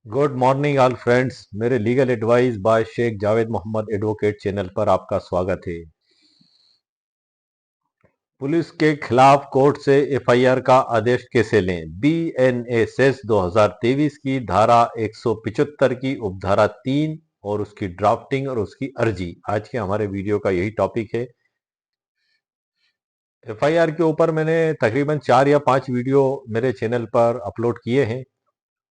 Good morning all friends. मेरे legal advice by Shaikh Javed Mohammad advocate channel पर आपका स्वागत है। पुलिस के खिलाफ कोर्ट से एफआईआर का आदेश कैसे लें? बीएनएसएस 2023 की धारा 175 की उपधारा 3 और उसकी ड्राफ्टिंग और उसकी अर्जी आज के हमारे वीडियो का यही टॉपिक है। एफआईआर के ऊपर मैंने तकरीबन 4 या 5 वीडियो मेरे चैनल पर अपलोड किए हैं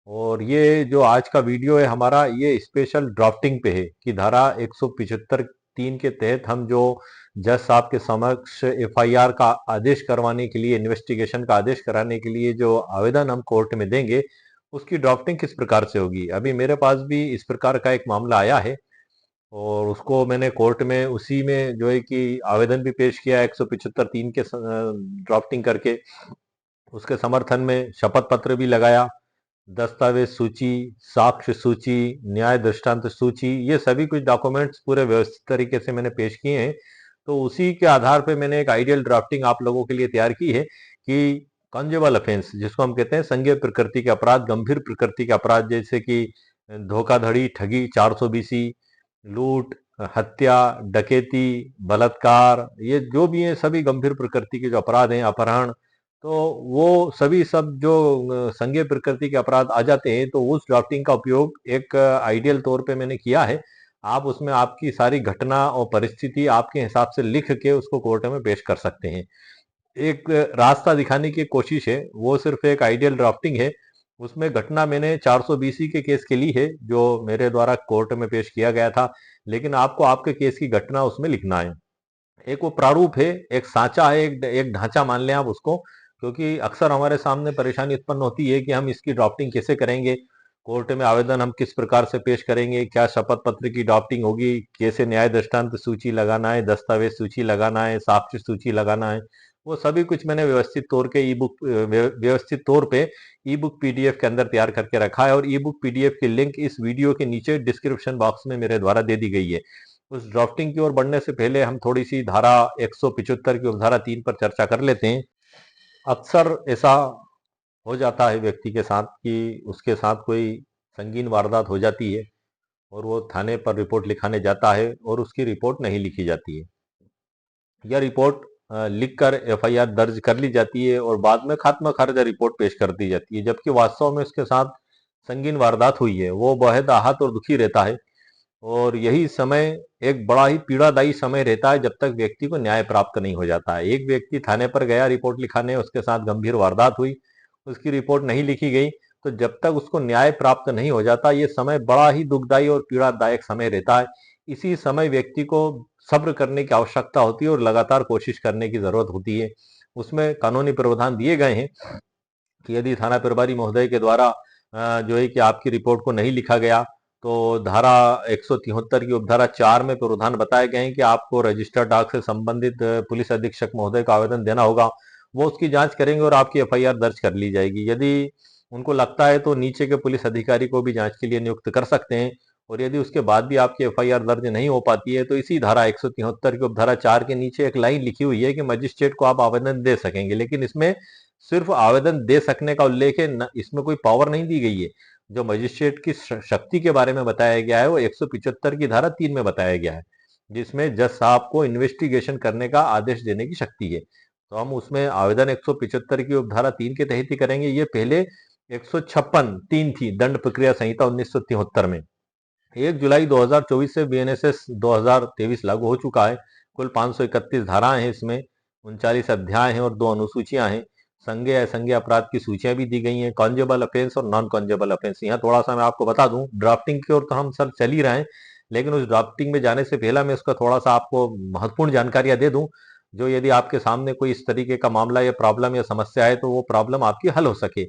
और ये जो आज का वीडियो है हमारा, ये स्पेशल ड्राफ्टिंग पे है कि धारा 175 3 के तहत हम जो जज साहब के समक्ष एफआईआर का आदेश करवाने के लिए, इन्वेस्टिगेशन का आदेश कराने के लिए जो आवेदन हम कोर्ट में देंगे, उसकी ड्राफ्टिंग किस प्रकार से होगी। अभी मेरे पास भी इस प्रकार का एक मामला आया है और उसको मैंने कोर्ट में उसी में जो है कि आवेदन भी पेश किया 175 3 के ड्राफ्टिंग करके, उसके समर्थन में शपथ पत्र भी लगाया, दस्तावेज सूची, साक्ष्य सूची, न्याय दृष्टांत सूची, ये सभी कुछ डॉक्यूमेंट्स पूरे व्यवस्थित तरीके से मैंने पेश किए हैं। तो उसी के आधार पे मैंने एक आइडियल ड्राफ्टिंग आप लोगों के लिए तैयार की है कि कॉन्जुगल ऑफेंस, जिसको हम कहते हैं संज्ञेय प्रकृति के अपराध, गंभीर प्रकृति के अपराध, जैसे कि धोखाधड़ी, ठगी 420, लूट, हत्या, डकैती, बलात्कार, ये जो भी है सभी गंभीर प्रकृति के जो अपराध हैं, अपहरण, तो वो सभी सब जो संज्ञेय प्रकृति के अपराध आ जाते हैं, तो उस ड्राफ्टिंग का उपयोग एक आइडियल तौर पे मैंने किया है। आप उसमें आपकी सारी घटना और परिस्थिति आपके हिसाब से लिख के उसको कोर्ट में पेश कर सकते हैं। एक रास्ता दिखाने की कोशिश है, वो सिर्फ एक आइडियल ड्राफ्टिंग है। उसमें घटना मैंने 420 के केस के लिए है जो मेरे द्वारा कोर्ट में पेश किया गया था, लेकिन आपको आपके केस की घटना उसमें लिखना है। एक वो प्रारूप है, एक साँचा है, एक ढांचा मान लें आप उसको, क्योंकि अक्सर हमारे सामने परेशानी उत्पन्न होती है कि हम इसकी ड्राफ्टिंग कैसे करेंगे, कोर्ट में आवेदन हम किस प्रकार से पेश करेंगे, क्या शपथ पत्र की ड्राफ्टिंग होगी, कैसे न्याय दृष्टांत सूची लगाना है, दस्तावेज सूची लगाना है, साक्ष्य सूची लगाना है, वो सभी कुछ मैंने व्यवस्थित तौर के ई बुक व्यवस्थित तौर पे ई बुक पीडीएफ के अंदर तैयार करके रखा है और ई बुक पीडीएफ की लिंक इस वीडियो के नीचे डिस्क्रिप्शन बॉक्स में मेरे द्वारा दे दी गई है। उस ड्राफ्टिंग की ओर बढ़ने से पहले हम थोड़ी सी धारा 175 की उपधारा 3 पर चर्चा कर लेते हैं। अक्सर ऐसा हो जाता है व्यक्ति के साथ कि उसके साथ कोई संगीन वारदात हो जाती है और वो थाने पर रिपोर्ट लिखाने जाता है और उसकी रिपोर्ट नहीं लिखी जाती है, या रिपोर्ट लिखकर एफआईआर दर्ज कर ली जाती है और बाद में खात्मा खारिज रिपोर्ट पेश कर दी जाती है, जबकि वास्तव में उसके साथ संगीन वारदात हुई है। वो बेहद आहत और दुखी रहता है और यही समय एक बड़ा ही पीड़ादायी समय रहता है जब तक व्यक्ति को न्याय प्राप्त नहीं हो जाता है। एक व्यक्ति थाने पर गया रिपोर्ट लिखाने, उसके साथ गंभीर वारदात हुई, उसकी रिपोर्ट नहीं लिखी गई, तो जब तक उसको न्याय प्राप्त नहीं हो जाता, ये समय बड़ा ही दुखदायी और पीड़ादायक समय रहता है। इसी समय व्यक्ति को सब्र करने की आवश्यकता होती है और लगातार कोशिश करने की जरूरत होती है। उसमें कानूनी प्रावधान दिए गए हैं कि यदि थाना प्रभारी महोदय के द्वारा जो है कि आपकी रिपोर्ट को नहीं लिखा गया, तो धारा 173 की उपधारा 4 में प्रावधान बताए गए हैं कि आपको रजिस्टर्ड डाक से संबंधित पुलिस अधीक्षक महोदय को आवेदन देना होगा। वो उसकी जांच करेंगे और आपकी एफआईआर दर्ज कर ली जाएगी। यदि उनको लगता है तो नीचे के पुलिस अधिकारी को भी जांच के लिए नियुक्त कर सकते हैं और यदि उसके बाद भी आपकी एफआईआर दर्ज नहीं हो पाती है, तो इसी धारा 173 की उपधारा 4 के नीचे एक लाइन लिखी हुई है कि मजिस्ट्रेट को आप आवेदन दे सकेंगे, लेकिन इसमें सिर्फ आवेदन दे सकने का उल्लेख है, इसमें कोई पावर नहीं दी गई है। जो मजिस्ट्रेट की शक्ति के बारे में बताया गया है वो 175 की धारा 3 में बताया गया है, जिसमें जज साहब को इन्वेस्टिगेशन करने का आदेश देने की शक्ति है। तो हम उसमें आवेदन 175 की उपधारा 3 के तहत ही करेंगे। ये पहले 156 3 थी, दंड प्रक्रिया संहिता 1973 में। 1 जुलाई 2024 से बीएनएसएस 2023 लागू हो चुका है। कुल 531 धाराएं हैं इसमें, 39 अध्याय हैं और 2 अनुसूचियां हैं। संज्ञेय असंज्ञेय अपराध की सूचियां भी दी गई हैं, कॉन्जेबल ऑफेंस और नॉन कॉन्जेबल ऑफेंस। यहाँ थोड़ा सा मैं आपको बता दूं, ड्राफ्टिंग की ओर तो हम सर चल ही रहे हैं, लेकिन उस ड्राफ्टिंग में जाने से पहले मैं उसका थोड़ा सा आपको महत्वपूर्ण जानकारियां दे दूं, जो यदि आपके सामने कोई इस तरीके का मामला या प्रॉब्लम या समस्या है तो वो प्रॉब्लम आपकी हल हो सके।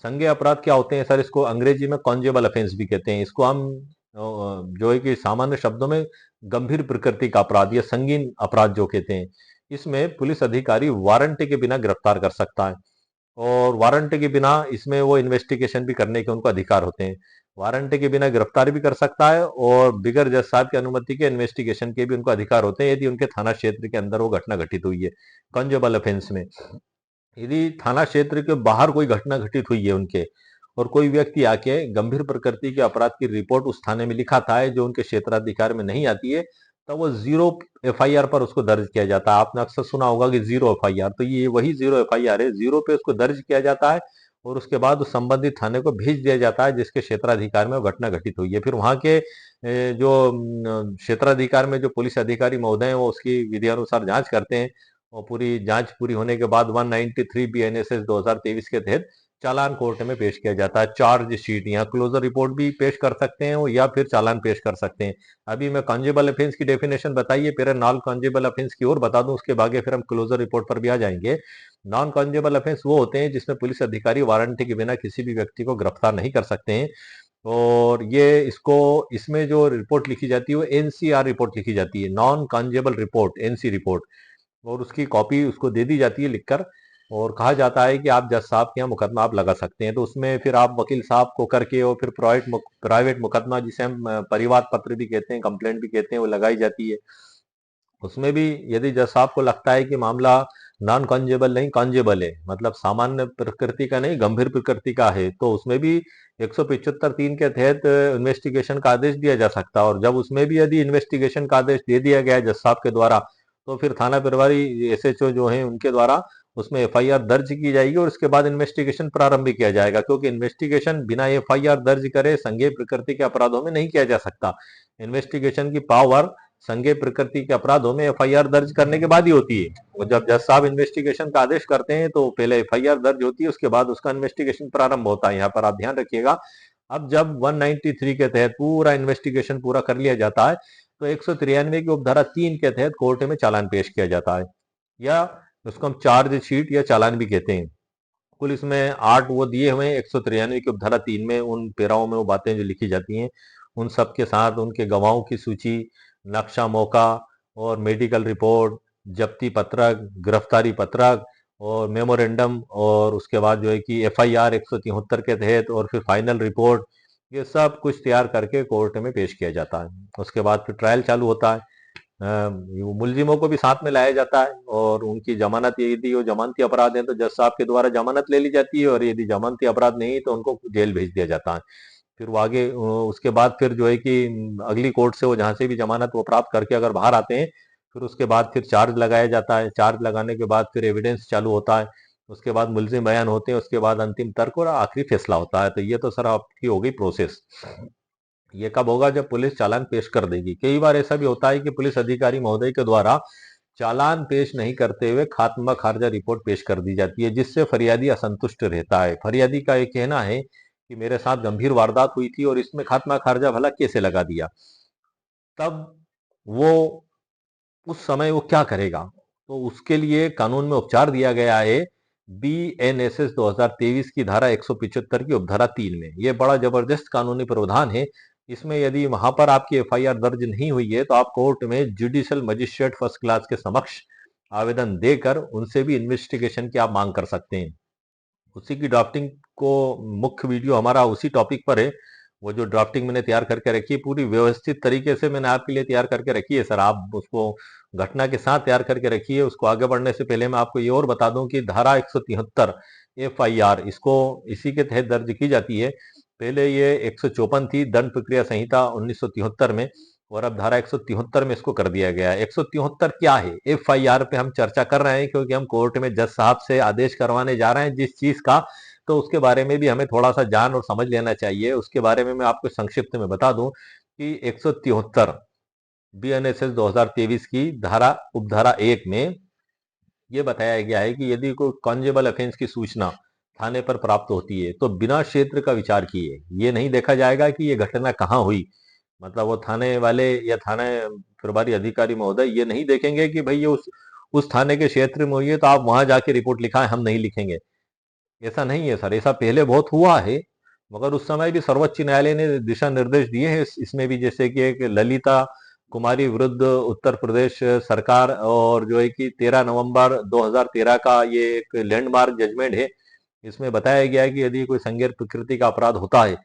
संज्ञेय अपराध क्या होते हैं सर? इसको अंग्रेजी में कॉन्जेबल ऑफेंस भी कहते हैं। इसको हम जो है कि सामान्य शब्दों में गंभीर प्रकृति का अपराध या संगीन अपराध जो कहते हैं, इसमें पुलिस अधिकारी वारंट के बिना गिरफ्तार कर सकता है और वारंट के बिना इसमें वो इन्वेस्टिगेशन भी करने के उनको अधिकार होते हैं। वारंट के बिना गिरफ्तार भी कर सकता है और बिगर जज साहब की अनुमति के इन्वेस्टिगेशन के भी उनको अधिकार होते हैं, यदि उनके थाना क्षेत्र के अंदर वो घटना घटित हुई है कॉन्जेबल ऑफेंस में। यदि थाना क्षेत्र के बाहर कोई घटना घटित हुई है उनके, और कोई व्यक्ति आके गंभीर प्रकृति के अपराध की रिपोर्ट उस थाने में लिखाता है जो उनके क्षेत्राधिकार में नहीं आती है, तो वो जीरो एफआईआर पर उसको दर्ज किया जाता है। आपने अक्सर सुना होगा कि जीरो एफआईआर, तो ये वही जीरो एफआईआर है। जीरो पे उसको दर्ज किया जाता है और उसके बाद उस संबंधित थाने को भेज दिया जाता है जिसके क्षेत्राधिकार में वो घटना घटित हुई है। फिर वहां के जो क्षेत्राधिकार में जो पुलिस अधिकारी महोदय हैं वो उसकी विधि अनुसार जांच करते हैं और पूरी जांच पूरी होने के बाद 193 बीएनएसएस 2023 के तहत चालान कोर्ट में पेश किया जाता है। चार्ज शीट या क्लोजर रिपोर्ट भी पेश कर सकते हैं या फिर चालान पेश कर सकते हैं। अभी मैं कॉन्जेबल ऑफेंस की डेफिनेशन बताइए, फिर नॉन कॉन्जेबल ऑफेंस की ओर बता दूं, उसके बाद फिर हम क्लोजर रिपोर्ट पर भी आ जाएंगे। नॉन कॉन्जेबल ऑफेंस वो होते हैं जिसमें पुलिस अधिकारी वारंटी के बिना किसी भी व्यक्ति को गिरफ्तार नहीं कर सकते हैं। और ये इसको इसमें जो रिपोर्ट लिखी जाती है वो एनसीआर रिपोर्ट लिखी जाती है, नॉन कॉन्जेबल रिपोर्ट, एनसी रिपोर्ट, और उसकी कॉपी उसको दे दी जाती है लिखकर। और कहा जाता है कि आप जज साहब के यहाँ मुकदमा आप लगा सकते हैं। तो उसमें फिर आप वकील साहब को करके और फिर प्राइवेट मुकदमा, जिसे हम परिवाद पत्र भी कहते हैं, कंप्लेंट भी कहते हैं, वो लगाई जाती है। उसमें भी यदि जज साहब को लगता है कि मामला नॉन कॉन्जेबल नहीं कॉन्जेबल है, मतलब सामान्य प्रकृति का नहीं गंभीर प्रकृति का है, तो उसमें भी 175(3) के तहत इन्वेस्टिगेशन का आदेश दिया जा सकता है। और जब उसमें भी यदि इन्वेस्टिगेशन का आदेश दे दिया गया है जज साहब के द्वारा, तो फिर थाना प्रभारी एसएचओ जो है उनके द्वारा उसमें एफआईआर दर्ज की जाएगी और उसके बाद इन्वेस्टिगेशन प्रारंभ भी किया जाएगा, क्योंकि इन्वेस्टिगेशन बिना एफआईआर दर्ज करे संज्ञेय प्रकृति के अपराधों में नहीं किया जा सकता। इन्वेस्टिगेशन की पावर संज्ञेय प्रकृति के अपराधों में एफआईआर दर्ज करने के बाद ही होती है। और जब जज साहब इन्वेस्टिगेशन का आदेश करते हैं तो पहले एफआईआर दर्ज होती है, उसके बाद उसका इन्वेस्टिगेशन प्रारंभ होता है। यहाँ पर आप ध्यान रखिएगा। अब जब 193 के तहत पूरा इन्वेस्टिगेशन पूरा कर लिया जाता है तो 193 की उपधारा 3 के तहत कोर्ट में चालान पेश किया जाता है, या उसको हम चार्ज शीट या चालान भी कहते हैं। कुल इसमें 8 वो दिए हुए हैं 193 की उपधारा 3 में। उन पेराओं में वो बातें जो लिखी जाती हैं उन सब के साथ उनके गवाहों की सूची, नक्शा मौका और मेडिकल रिपोर्ट, जब्ती पत्रक, गिरफ्तारी पत्रक और मेमोरेंडम, और उसके बाद जो है कि एफआईआर 173 के तहत और फिर फाइनल रिपोर्ट, ये सब कुछ तैयार करके कोर्ट में पेश किया जाता है। उसके बाद फिर ट्रायल चालू होता है। मुलजिमों को भी साथ में लाया जाता है और उनकी जमानत, यदि वो जमानती अपराध है तो जज साहब के द्वारा जमानत ले ली जाती है, और यदि जमानती अपराध नहीं तो उनको जेल भेज दिया जाता है। फिर वो आगे उसके बाद फिर जो है कि अगली कोर्ट से वो जहां से भी जमानत वो प्राप्त करके अगर बाहर आते हैं, फिर उसके बाद फिर चार्ज लगाया जाता है। चार्ज लगाने के बाद फिर एविडेंस चालू होता है, उसके बाद मुलजिम बयान होते हैं, उसके बाद अंतिम तर्क और आखिरी फैसला होता है। तो ये तो सर आपकी हो गई प्रोसेस। ये कब होगा? जब पुलिस चालान पेश कर देगी। कई बार ऐसा भी होता है कि पुलिस अधिकारी महोदय के द्वारा चालान पेश नहीं करते हुए खात्मा खारजा रिपोर्ट पेश कर दी जाती है, जिससे फरियादी असंतुष्ट रहता है। फरियादी का ये कहना है कि मेरे साथ गंभीर वारदात हुई थी और इसमें खात्मा खारजा भला कैसे लगा दिया। तब वो उस समय वो क्या करेगा? तो उसके लिए कानून में उपचार दिया गया है बीएनएसएस 2023 की धारा 175 की उपधारा 3 में। ये बड़ा जबरदस्त कानूनी प्रावधान है। इसमें यदि वहां पर आपकी एफआईआर दर्ज नहीं हुई है तो आप कोर्ट में जुडिशियल मजिस्ट्रेट फर्स्ट क्लास के समक्ष आवेदन देकर उनसे भी इन्वेस्टिगेशन की आप मांग कर सकते हैं। उसी की ड्राफ्टिंग को, मुख्य वीडियो हमारा उसी टॉपिक पर है। वो जो ड्राफ्टिंग मैंने तैयार करके रखी है पूरी व्यवस्थित तरीके से मैंने आपके लिए तैयार करके रखी है सर। आप उसको घटना के साथ तैयार करके रखी है। उसको आगे बढ़ने से पहले मैं आपको ये और बता दूं कि धारा 173 एफआईआर इसको इसी के तहत दर्ज की जाती है। पहले ये 154 थी दंड प्रक्रिया संहिता 1973 में, और अब धारा 173 में इसको कर दिया गया है। 173 क्या है? एफआईआर पे हम चर्चा कर रहे हैं क्योंकि हम कोर्ट में जज साहब से आदेश करवाने जा रहे हैं जिस चीज का, तो उसके बारे में भी हमें थोड़ा सा जान और समझ लेना चाहिए। उसके बारे में मैं आपको संक्षिप्त में बता दूं कि 173 बीएनएसएस 2023 की धारा उपधारा 1 में ये बताया गया है कि यदि कोई कॉन्जेबल ऑफेंस की सूचना थाने पर प्राप्त होती है तो बिना क्षेत्र का विचार किए ये नहीं देखा जाएगा कि ये घटना कहाँ हुई। मतलब वो थाने वाले या थाने प्रभारी अधिकारी महोदय ये नहीं देखेंगे कि भाई ये उस थाने के क्षेत्र में हुई है तो आप वहां जाके रिपोर्ट लिखाएं, हम नहीं लिखेंगे। ऐसा नहीं है सर, ऐसा पहले बहुत हुआ है, मगर उस समय भी सर्वोच्च न्यायालय ने दिशा निर्देश दिए हैं इसमें भी। जैसे कि एक ललिता कुमारी विरुद्ध उत्तर प्रदेश सरकार, और जो है कि 13 नवंबर 2013 का ये एक लैंडमार्क जजमेंट है। इसमें बताया गया है कि यदि कोई संज्ञेय प्रकृति का अपराध होता है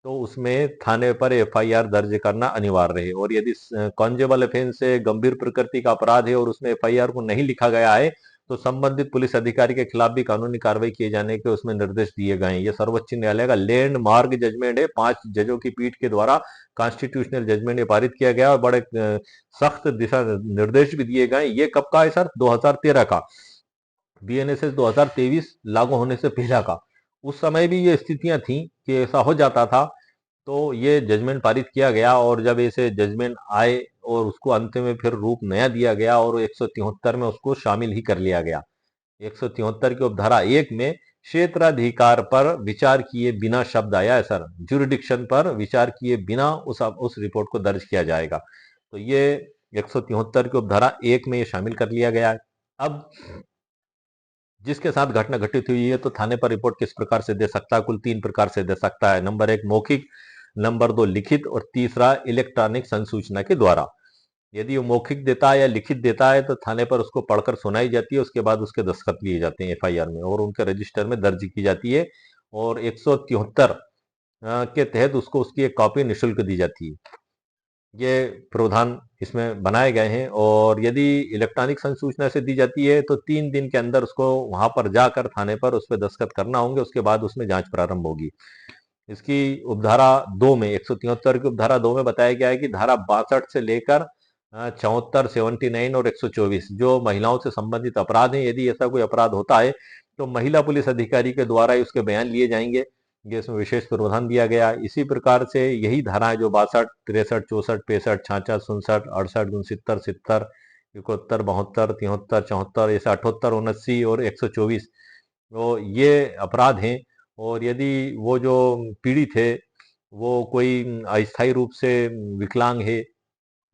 तो उसमें थाने पर एफआईआर दर्ज करना अनिवार्य है। और यदि कॉन्जेबल ऑफेंस से गंभीर प्रकृति का अपराध है और उसमें एफआईआर को नहीं लिखा गया है तो संबंधित पुलिस अधिकारी के खिलाफ भी कानूनी कार्रवाई किए जाने के उसमें निर्देश दिए गए हैं। ये सर्वोच्च न्यायालय का लैंडमार्क जजमेंट है। 5 जजों की पीठ के द्वारा कॉन्स्टिट्यूशनल जजमेंट ये पारित किया गया और बड़े सख्त दिशा निर्देश भी दिए गए। ये कब का है सर? 2013 का। बीएनएसएस 2023 लागू होने से पहला का। उस समय भी ये स्थितियां थी कि ऐसा हो जाता था, तो ये जजमेंट पारित किया गया और जब ऐसे जजमेंट आए और उसको अंत में फिर रूप नया दिया गया और 173 में उसको शामिल ही कर लिया गया। 173 की उपधारा 1 में क्षेत्राधिकार पर विचार किए बिना शब्द आया है सर। जुरिडिक्शन पर विचार किए बिना उस रिपोर्ट को दर्ज किया जाएगा। तो ये 173 की उपधारा 1 में ये शामिल कर लिया गया है। अब जिसके साथ घटना घटित हुई है तो थाने पर रिपोर्ट किस प्रकार से दे सकता है? कुल 3 प्रकार से दे सकता है। नंबर 1 मौखिक, नंबर 2 लिखित और तीसरा इलेक्ट्रॉनिक संसूचना के द्वारा। यदि वो मौखिक देता है या लिखित देता है तो थाने पर उसको पढ़कर सुनाई जाती है, उसके बाद उसके दस्तखत लिए जाते हैं एफआईआर में और उनके रजिस्टर में दर्ज की जाती है और 173 के तहत उसको उसकी एक कॉपी निःशुल्क दी जाती है। ये प्रावधान इसमें बनाए गए हैं और यदि इलेक्ट्रॉनिक संसूचना से दी जाती है तो 3 दिन के अंदर उसको वहां पर जाकर थाने पर उस पर दस्तखत करना होंगे, उसके बाद उसमें जांच प्रारंभ होगी। इसकी उपधारा 2 में 173 की उपधारा 2 में बताया गया है कि धारा 62 से लेकर 74, 79 और 124 जो महिलाओं से संबंधित अपराध हैं, यदि ऐसा कोई अपराध होता है तो महिला पुलिस अधिकारी के द्वारा ही उसके बयान लिए जाएंगे। ये इसमें विशेष प्रावधान दिया गया है। इसी प्रकार से यही धाराएं जो 62, 63, 64, 65, 66, 67, 68, 69, 70, 71, 72, 73, 74, ऐसे 78, 79 और 124 तो ये अपराध हैं। और यदि वो जो पीड़ित है वो कोई अस्थायी रूप से विकलांग है,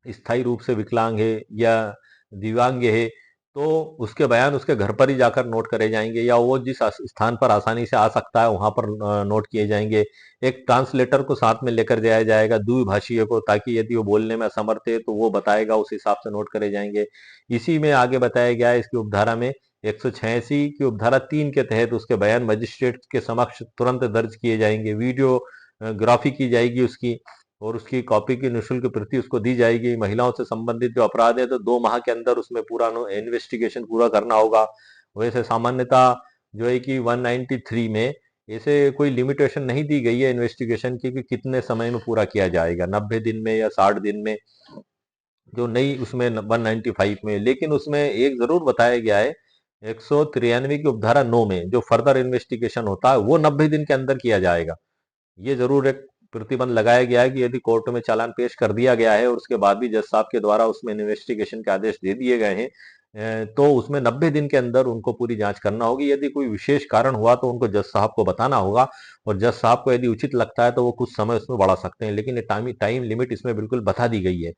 स्थायी रूप से विकलांग है या दिव्यांग है तो उसके बयान उसके घर पर ही जाकर नोट करे जाएंगे या वो जिस स्थान पर आसानी से आ सकता है वहां पर नोट किए जाएंगे। एक ट्रांसलेटर को साथ में लेकर जाया जाएगा द्विभाषीय को, ताकि यदि वो बोलने में असमर्थ है तो वो बताएगा, उस हिसाब से नोट करे जाएंगे। इसी में आगे बताया गया है इसकी उपधारा में 186 की उपधारा 3 के तहत उसके बयान मजिस्ट्रेट के समक्ष तुरंत दर्ज किए जाएंगे, वीडियोग्राफी की जाएगी उसकी और उसकी कॉपी की निःशुल्क प्रति उसको दी जाएगी। महिलाओं से संबंधित जो अपराध है तो 2 माह के अंदर उसमें पूरा इन्वेस्टिगेशन पूरा करना होगा। वैसे सामान्यता जो है कि 193 में ऐसे कोई लिमिटेशन नहीं दी गई है इन्वेस्टिगेशन की कि कितने समय में पूरा किया जाएगा, 90 दिन में या 60 दिन में, जो नहीं उसमें 195 में। लेकिन उसमें एक जरूर बताया गया है 193 की उपधारा 9 में जो फर्दर इन्वेस्टिगेशन होता है वो 90 दिन के अंदर किया जाएगा। ये जरूर एक प्रतिबंध लगाया गया है कि यदि कोर्ट में चालान पेश कर दिया गया है और उसके बाद भी जज साहब के द्वारा उसमें इन्वेस्टिगेशन के आदेश दे दिए गए हैं तो उसमें 90 दिन के अंदर उनको पूरी जांच करना होगी। यदि कोई विशेष कारण हुआ तो उनको जज साहब को बताना होगा और जज साहब को यदि उचित लगता है तो वो कुछ समय उसमें बढ़ा सकते हैं, लेकिन टाइम लिमिट इसमें बिल्कुल बता दी गई है।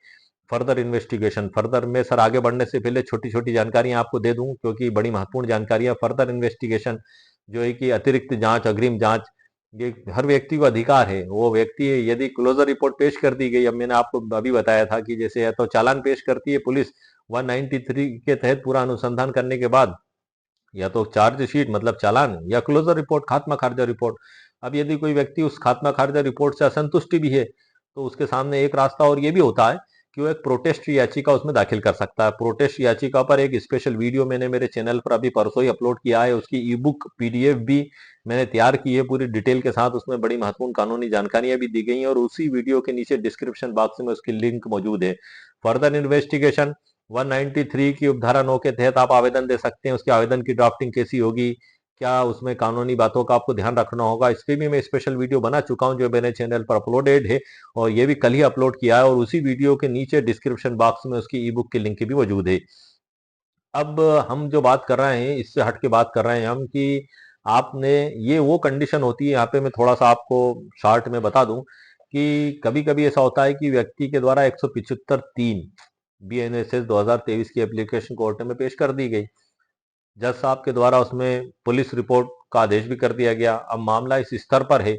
फर्दर इन्वेस्टिगेशन, फर्दर में सर आगे बढ़ने से पहले छोटी छोटी जानकारियां आपको दे दूं क्योंकि बड़ी महत्वपूर्ण जानकारियां। फर्दर इन्वेस्टिगेशन जो है कि अतिरिक्त जांच, अग्रिम जांच, ये हर व्यक्ति को अधिकार है। वो व्यक्ति यदि क्लोजर रिपोर्ट पेश कर दी गई, अब मैंने आपको अभी बताया था कि जैसे या तो चालान पेश करती है पुलिस 193 के तहत पूरा अनुसंधान करने के बाद, या तो चार्जशीट मतलब चालान या क्लोजर रिपोर्ट, खात्मा खारिजा रिपोर्ट। अब यदि कोई व्यक्ति उस खात्मा खारिजा रिपोर्ट से असंतुष्टि भी है तो उसके सामने एक रास्ता और ये भी होता है कि वो एक प्रोटेस्ट याचिका उसमें दाखिल कर सकता है। प्रोटेस्ट याचिका पर एक स्पेशल वीडियो मैंने मेरे चैनल पर अभी परसों ही अपलोड किया है, उसकी ई बुक पीडीएफ भी मैंने तैयार की है पूरी डिटेल के साथ। उसमें बड़ी महत्वपूर्ण कानूनी जानकारियां भी दी गई हैं और उसी वीडियो के नीचे डिस्क्रिप्शन बॉक्स में उसकी लिंक मौजूद है। फर्दर इन्वेस्टिगेशन 193 की उपधारा 9 के तहत आप आवेदन दे सकते हैं। उसके आवेदन की ड्राफ्टिंग कैसी होगी, क्या उसमें कानूनी बातों का आपको ध्यान रखना होगा, इस पे भी मैं स्पेशल वीडियो बना चुका हूं जो मेरे चैनल पर अपलोडेड है और ये भी कल ही अपलोड किया है और उसी वीडियो के नीचे डिस्क्रिप्शन बॉक्स में उसकी ई बुक की लिंक भी मौजूद है। अब हम जो बात कर रहे हैं इससे हट के बात कर रहे हैं हम कि आपने, ये वो कंडीशन होती है, यहाँ पे मैं थोड़ा सा आपको शॉर्ट में बता दूं कि कभी कभी ऐसा होता है कि व्यक्ति के द्वारा 175(3) बीएनएसएस 2023 की एप्लीकेशन कोर्ट में पेश कर दी गई। जज साहब के द्वारा उसमें पुलिस रिपोर्ट का आदेश भी कर दिया गया। अब मामला इस स्तर पर है,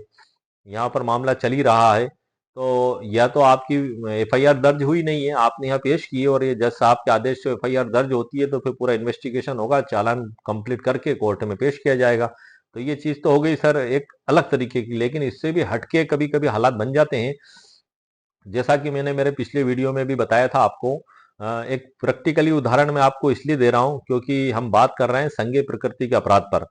यहाँ पर मामला चल ही रहा है, तो या तो आपकी एफआईआर दर्ज हुई नहीं है, आपने यहाँ पेश की और ये जज साहब के आदेश से एफआईआर दर्ज होती है तो फिर पूरा इन्वेस्टिगेशन होगा, चालान कंप्लीट करके कोर्ट में पेश किया जाएगा। तो ये चीज तो हो गई सर एक अलग तरीके की, लेकिन इससे भी हटके कभी कभी हालात बन जाते हैं। जैसा कि मैंने मेरे पिछले वीडियो में भी बताया था आपको एक प्रैक्टिकली उदाहरण मैं आपको इसलिए दे रहा हूं क्योंकि हम बात कर रहे हैं संज्ञेय प्रकृति के अपराध पर,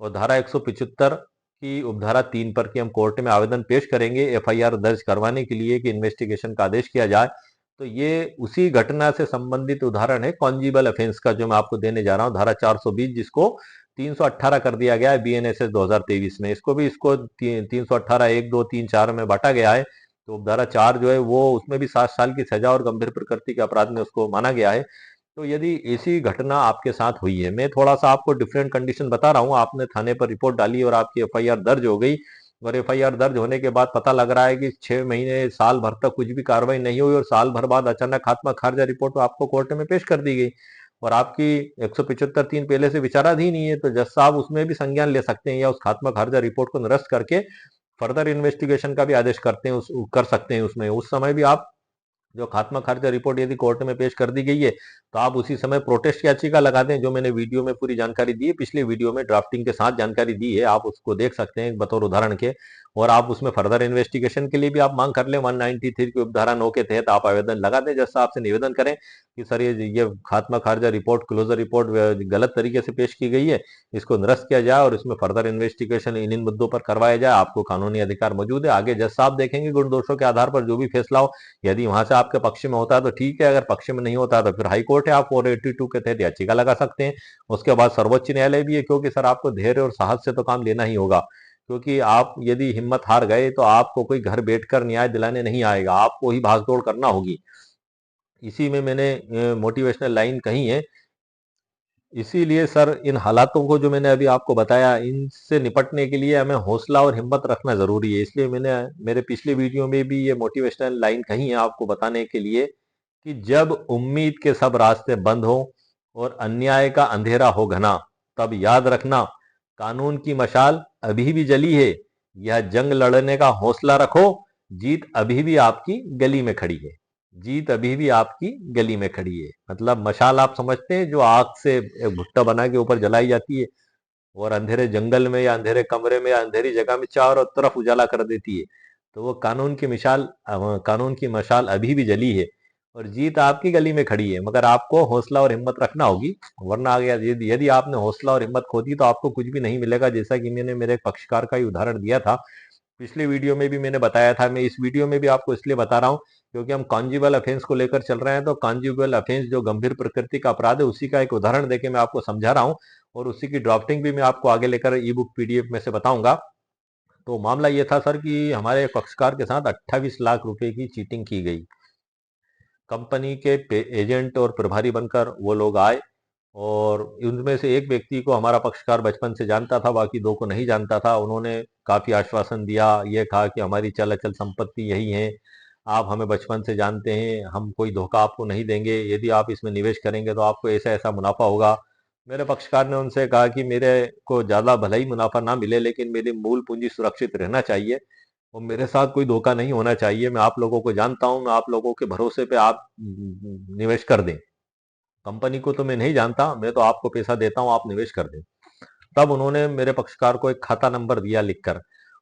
और धारा 175 की उपधारा 3 पर कि हम कोर्ट में आवेदन पेश करेंगे एफआईआर दर्ज करवाने के लिए कि इन्वेस्टिगेशन का आदेश किया जाए। तो ये उसी घटना से संबंधित उदाहरण है कॉन्जिबल ऑफेंस का, जो मैं आपको देने जा रहा हूं, धारा 420, जिसको 318 कर दिया गया है बीएनएसएस 2023 में। इसको 318 1 2 3 4 में बांटा गया है। तो उपधारा 4 जो है वो उसमें भी 7 साल की सजा और गंभीर प्रकृति के अपराध में उसको माना गया है। तो यदि ऐसी घटना आपके साथ हुई है, मैं थोड़ा सा आपको डिफरेंट कंडीशन बता रहा हूँ, आपने थाने पर रिपोर्ट डाली और आपकी एफआईआर दर्ज हो गई, और एफआईआर दर्ज होने के बाद पता लग रहा है कि 6 महीने साल भर तक कुछ भी कार्रवाई नहीं हुई और साल भर बाद अचानक खात्मा खारिजा रिपोर्ट तो आपको कोर्ट में पेश कर दी गई, और आपकी 175(3) पहले से विचाराधीन ही है, तो जज साहब उसमें भी संज्ञान ले सकते हैं या उस खात्मा खारिजा रिपोर्ट को निरस्त करके फर्दर इन्वेस्टिगेशन का भी आदेश कर सकते हैं। उसमें उस समय भी आप जो खात्मा खारिजा रिपोर्ट यदि कोर्ट में पेश कर दी गई है तो आप उसी समय प्रोटेस्ट याचिका लगा दें, जो मैंने वीडियो में पूरी जानकारी दी है, पिछले वीडियो में ड्राफ्टिंग के साथ जानकारी दी है, आप उसको देख सकते हैं बतौर उदाहरण के। और आप उसमें फर्दर इन्वेस्टिगेशन के लिए भी आप मांग कर लें, 193 की उपधारा 9 के तहत आप आवेदन लगा दें, जज साहब से निवेदन करें कि सर ये खात्मा खारिजा रिपोर्ट, क्लोजर रिपोर्ट गलत तरीके से पेश की गई है, इसको निरस्त किया जाए और इसमें फर्दर इन्वेस्टिगेशन इन मुद्दों पर करवाया जाए। आपको कानूनी अधिकार मौजूद है, आगे जज साहब देखेंगे गुण दोषों के आधार पर जो भी फैसला हो। यदि वहां से आपके पक्ष में होता है तो ठीक है, अगर पक्ष में नहीं होता तो फिर हाई कोर्ट है, आप 482 के तहत याचिका लगा सकते हैं। उसके बाद सर्वोच्च न्यायालय भी है, क्योंकि सर आपको धैर्य और साहस से तो काम लेना ही होगा, क्योंकि आप यदि हिम्मत हार गए तो आपको कोई घर बैठकर न्याय दिलाने नहीं आएगा, आपको ही भागदौड़ करना होगी। इसी में मैंने मोटिवेशनल लाइन कही है। इसीलिए सर इन हालातों को जो मैंने अभी आपको बताया, इनसे निपटने के लिए हमें हौसला और हिम्मत रखना जरूरी है। इसलिए मैंने मेरे पिछले वीडियो में भी ये मोटिवेशनल लाइन कही है आपको बताने के लिए कि जब उम्मीद के सब रास्ते बंद हो और अन्याय का अंधेरा हो घना, तब याद रखना कानून की मशाल अभी भी जली है। यह जंग लड़ने का हौसला रखो, जीत अभी भी आपकी गली में खड़ी है। जीत अभी भी आपकी गली में खड़ी है, मतलब मशाल आप समझते हैं, जो आग से एक भुट्टा बना के ऊपर जलाई जाती है और अंधेरे जंगल में या अंधेरे कमरे में या अंधेरी जगह में चारों तरफ उजाला कर देती है। तो वो कानून की मशाल अभी भी जली है और जीत आपकी गली में खड़ी है, मगर आपको हौसला और हिम्मत रखना होगी। वरना आ गया, यदि आपने हौसला और हिम्मत खो दी तो आपको कुछ भी नहीं मिलेगा। जैसा कि मैंने मेरे पक्षकार का ही उदाहरण दिया था पिछले वीडियो में भी, मैंने बताया था, मैं इस वीडियो में भी आपको इसलिए बता रहा हूं क्योंकि हम कॉन्जुगल अफेंस को लेकर चल रहे हैं। तो कॉन्जुगल अफेंस जो गंभीर प्रकृति का अपराध है, उसी का एक उदाहरण देके मैं आपको समझा रहा हूं, और उसी की ड्राफ्टिंग भी मैं आपको आगे लेकर ई बुक पीडीएफ में से बताऊंगा। तो मामला ये था सर कि हमारे पक्षकार के साथ 28 लाख रुपए की चीटिंग की गई। कंपनी के एजेंट और प्रभारी बनकर वो लोग आए, और उनमें से एक व्यक्ति को हमारा पक्षकार बचपन से जानता था, बाकी दो को नहीं जानता था। उन्होंने काफी आश्वासन दिया, ये कहा कि हमारी चल अचल संपत्ति यही है, आप हमें बचपन से जानते हैं, हम कोई धोखा आपको नहीं देंगे, यदि आप इसमें निवेश करेंगे तो आपको ऐसा ऐसा मुनाफा होगा। मेरे पक्षकार ने उनसे कहा कि मेरे को ज्यादा भले ही मुनाफा ना मिले, लेकिन मेरी मूल पूंजी सुरक्षित रहना चाहिए और मेरे साथ कोई धोखा नहीं होना चाहिए। मैं आप लोगों को जानता हूं, मैं आप लोगों के भरोसे पे आप निवेश कर दें। कंपनी को तो मैं नहीं जानता, मैं तो आपको पैसा देता हूं, आप निवेश कर दें। तब उन्होंने मेरे पक्षकार को एक खाता नंबर दिया लिखकर।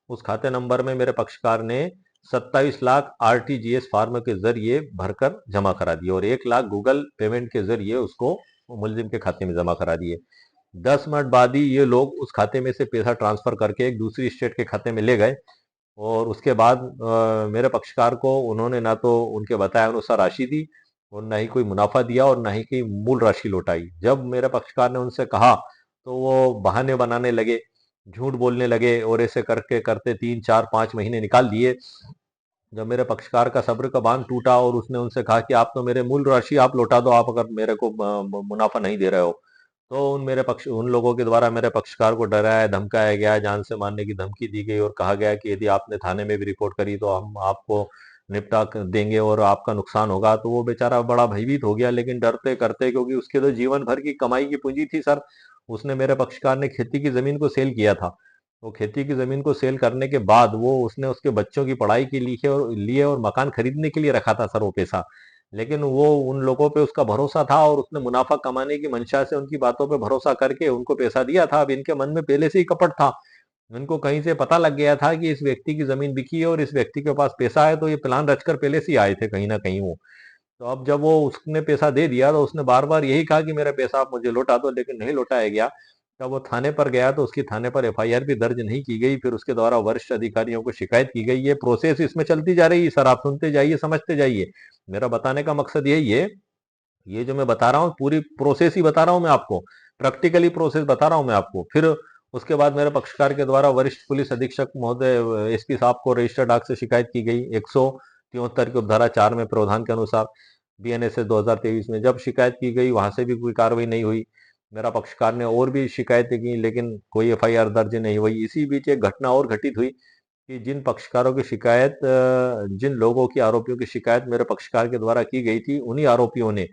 उस खाते नंबर में मेरे पक्षकार ने 27 लाख आरटीजीएस फॉर्म के जरिए भरकर जमा करा दिए और 1 लाख गूगल पेमेंट के जरिए उसको मुलजिम के खाते में जमा करा दिए। 10 मिनट बाद ही ये लोग उस खाते में से पैसा ट्रांसफर करके एक दूसरी स्टेट के खाते में ले गए, और उसके बाद मेरे पक्षकार को उन्होंने ना तो उनके बताए अनुसार राशि दी और ना ही कोई मुनाफा दिया और ना ही कोई मूल राशि लौटाई। जब मेरे पक्षकार ने उनसे कहा तो वो बहाने बनाने लगे, झूठ बोलने लगे, और ऐसे करके करते 3 4 5 महीने निकाल दिए। जब मेरे पक्षकार का सब्र का बांध टूटा और उसने उनसे कहा कि आप तो मेरे मूल राशि आप लौटा दो, आप अगर मेरे को मुनाफा नहीं दे रहे हो, तो उन लोगों के द्वारा मेरे पक्षकार को डराया धमकाया गया, जान से मारने की धमकी दी गई और कहा गया कि यदि आपने थाने में भी रिपोर्ट करी तो हम आपको देंगे और आपका नुकसान होगा। तो वो बेचारा बड़ा भयभीत हो गया, लेकिन डरते करते, क्योंकि उसके तो जीवन भर की कमाई की पूंजी थी सर। उसने, मेरे पक्षकार ने खेती की जमीन को सेल किया था। वो खेती की जमीन को सेल करने के बाद वो उसने उसके बच्चों की पढ़ाई के लिए और मकान खरीदने के लिए रखा था सर वो पैसा। लेकिन वो उन लोगों पे उसका भरोसा था और उसने मुनाफा कमाने की मंशा से उनकी बातों पे भरोसा करके उनको पैसा दिया था। अब इनके मन में पहले से ही कपट था, इनको कहीं से पता लग गया था कि इस व्यक्ति की जमीन बिकी है और इस व्यक्ति के पास पैसा है, तो ये प्लान रचकर पहले से ही आए थे कहीं ना कहीं वो। तो अब जब वो उसने पैसा दे दिया तो उसने बार बार यही कहा कि मेरा पैसा आप मुझे लौटा दो, लेकिन नहीं लौटाया गया। जब वो थाने पर गया तो उसकी थाने पर एफआईआर भी दर्ज नहीं की गई। फिर उसके द्वारा वरिष्ठ अधिकारियों को शिकायत की गई। ये प्रोसेस इसमें चलती जा रही है सर, आप सुनते जाइए, समझते जाइए। मेरा बताने का मकसद यही है, ये जो मैं बता रहा हूँ पूरी प्रोसेस ही बता रहा हूँ मैं आपको, प्रैक्टिकली प्रोसेस बता रहा हूँ मैं आपको। फिर उसके बाद मेरे पक्षकार के द्वारा वरिष्ठ पुलिस अधीक्षक महोदय एसपी साहब को रजिस्टर्ड डाक से शिकायत की गई 173 की उपधारा 4 में प्रावधान के अनुसार बीएनएसएस 2023 में। जब शिकायत की गई वहां से भी कोई कार्रवाई नहीं हुई। मेरा पक्षकार ने और भी शिकायतें की लेकिन कोई एफआईआर दर्ज नहीं हुई। इसी बीच एक घटना और घटित हुई कि जिन पक्षकारों की शिकायत जिन लोगों की आरोपियों की शिकायत मेरे पक्षकार के द्वारा की गई थी, उन्हीं आरोपियों ने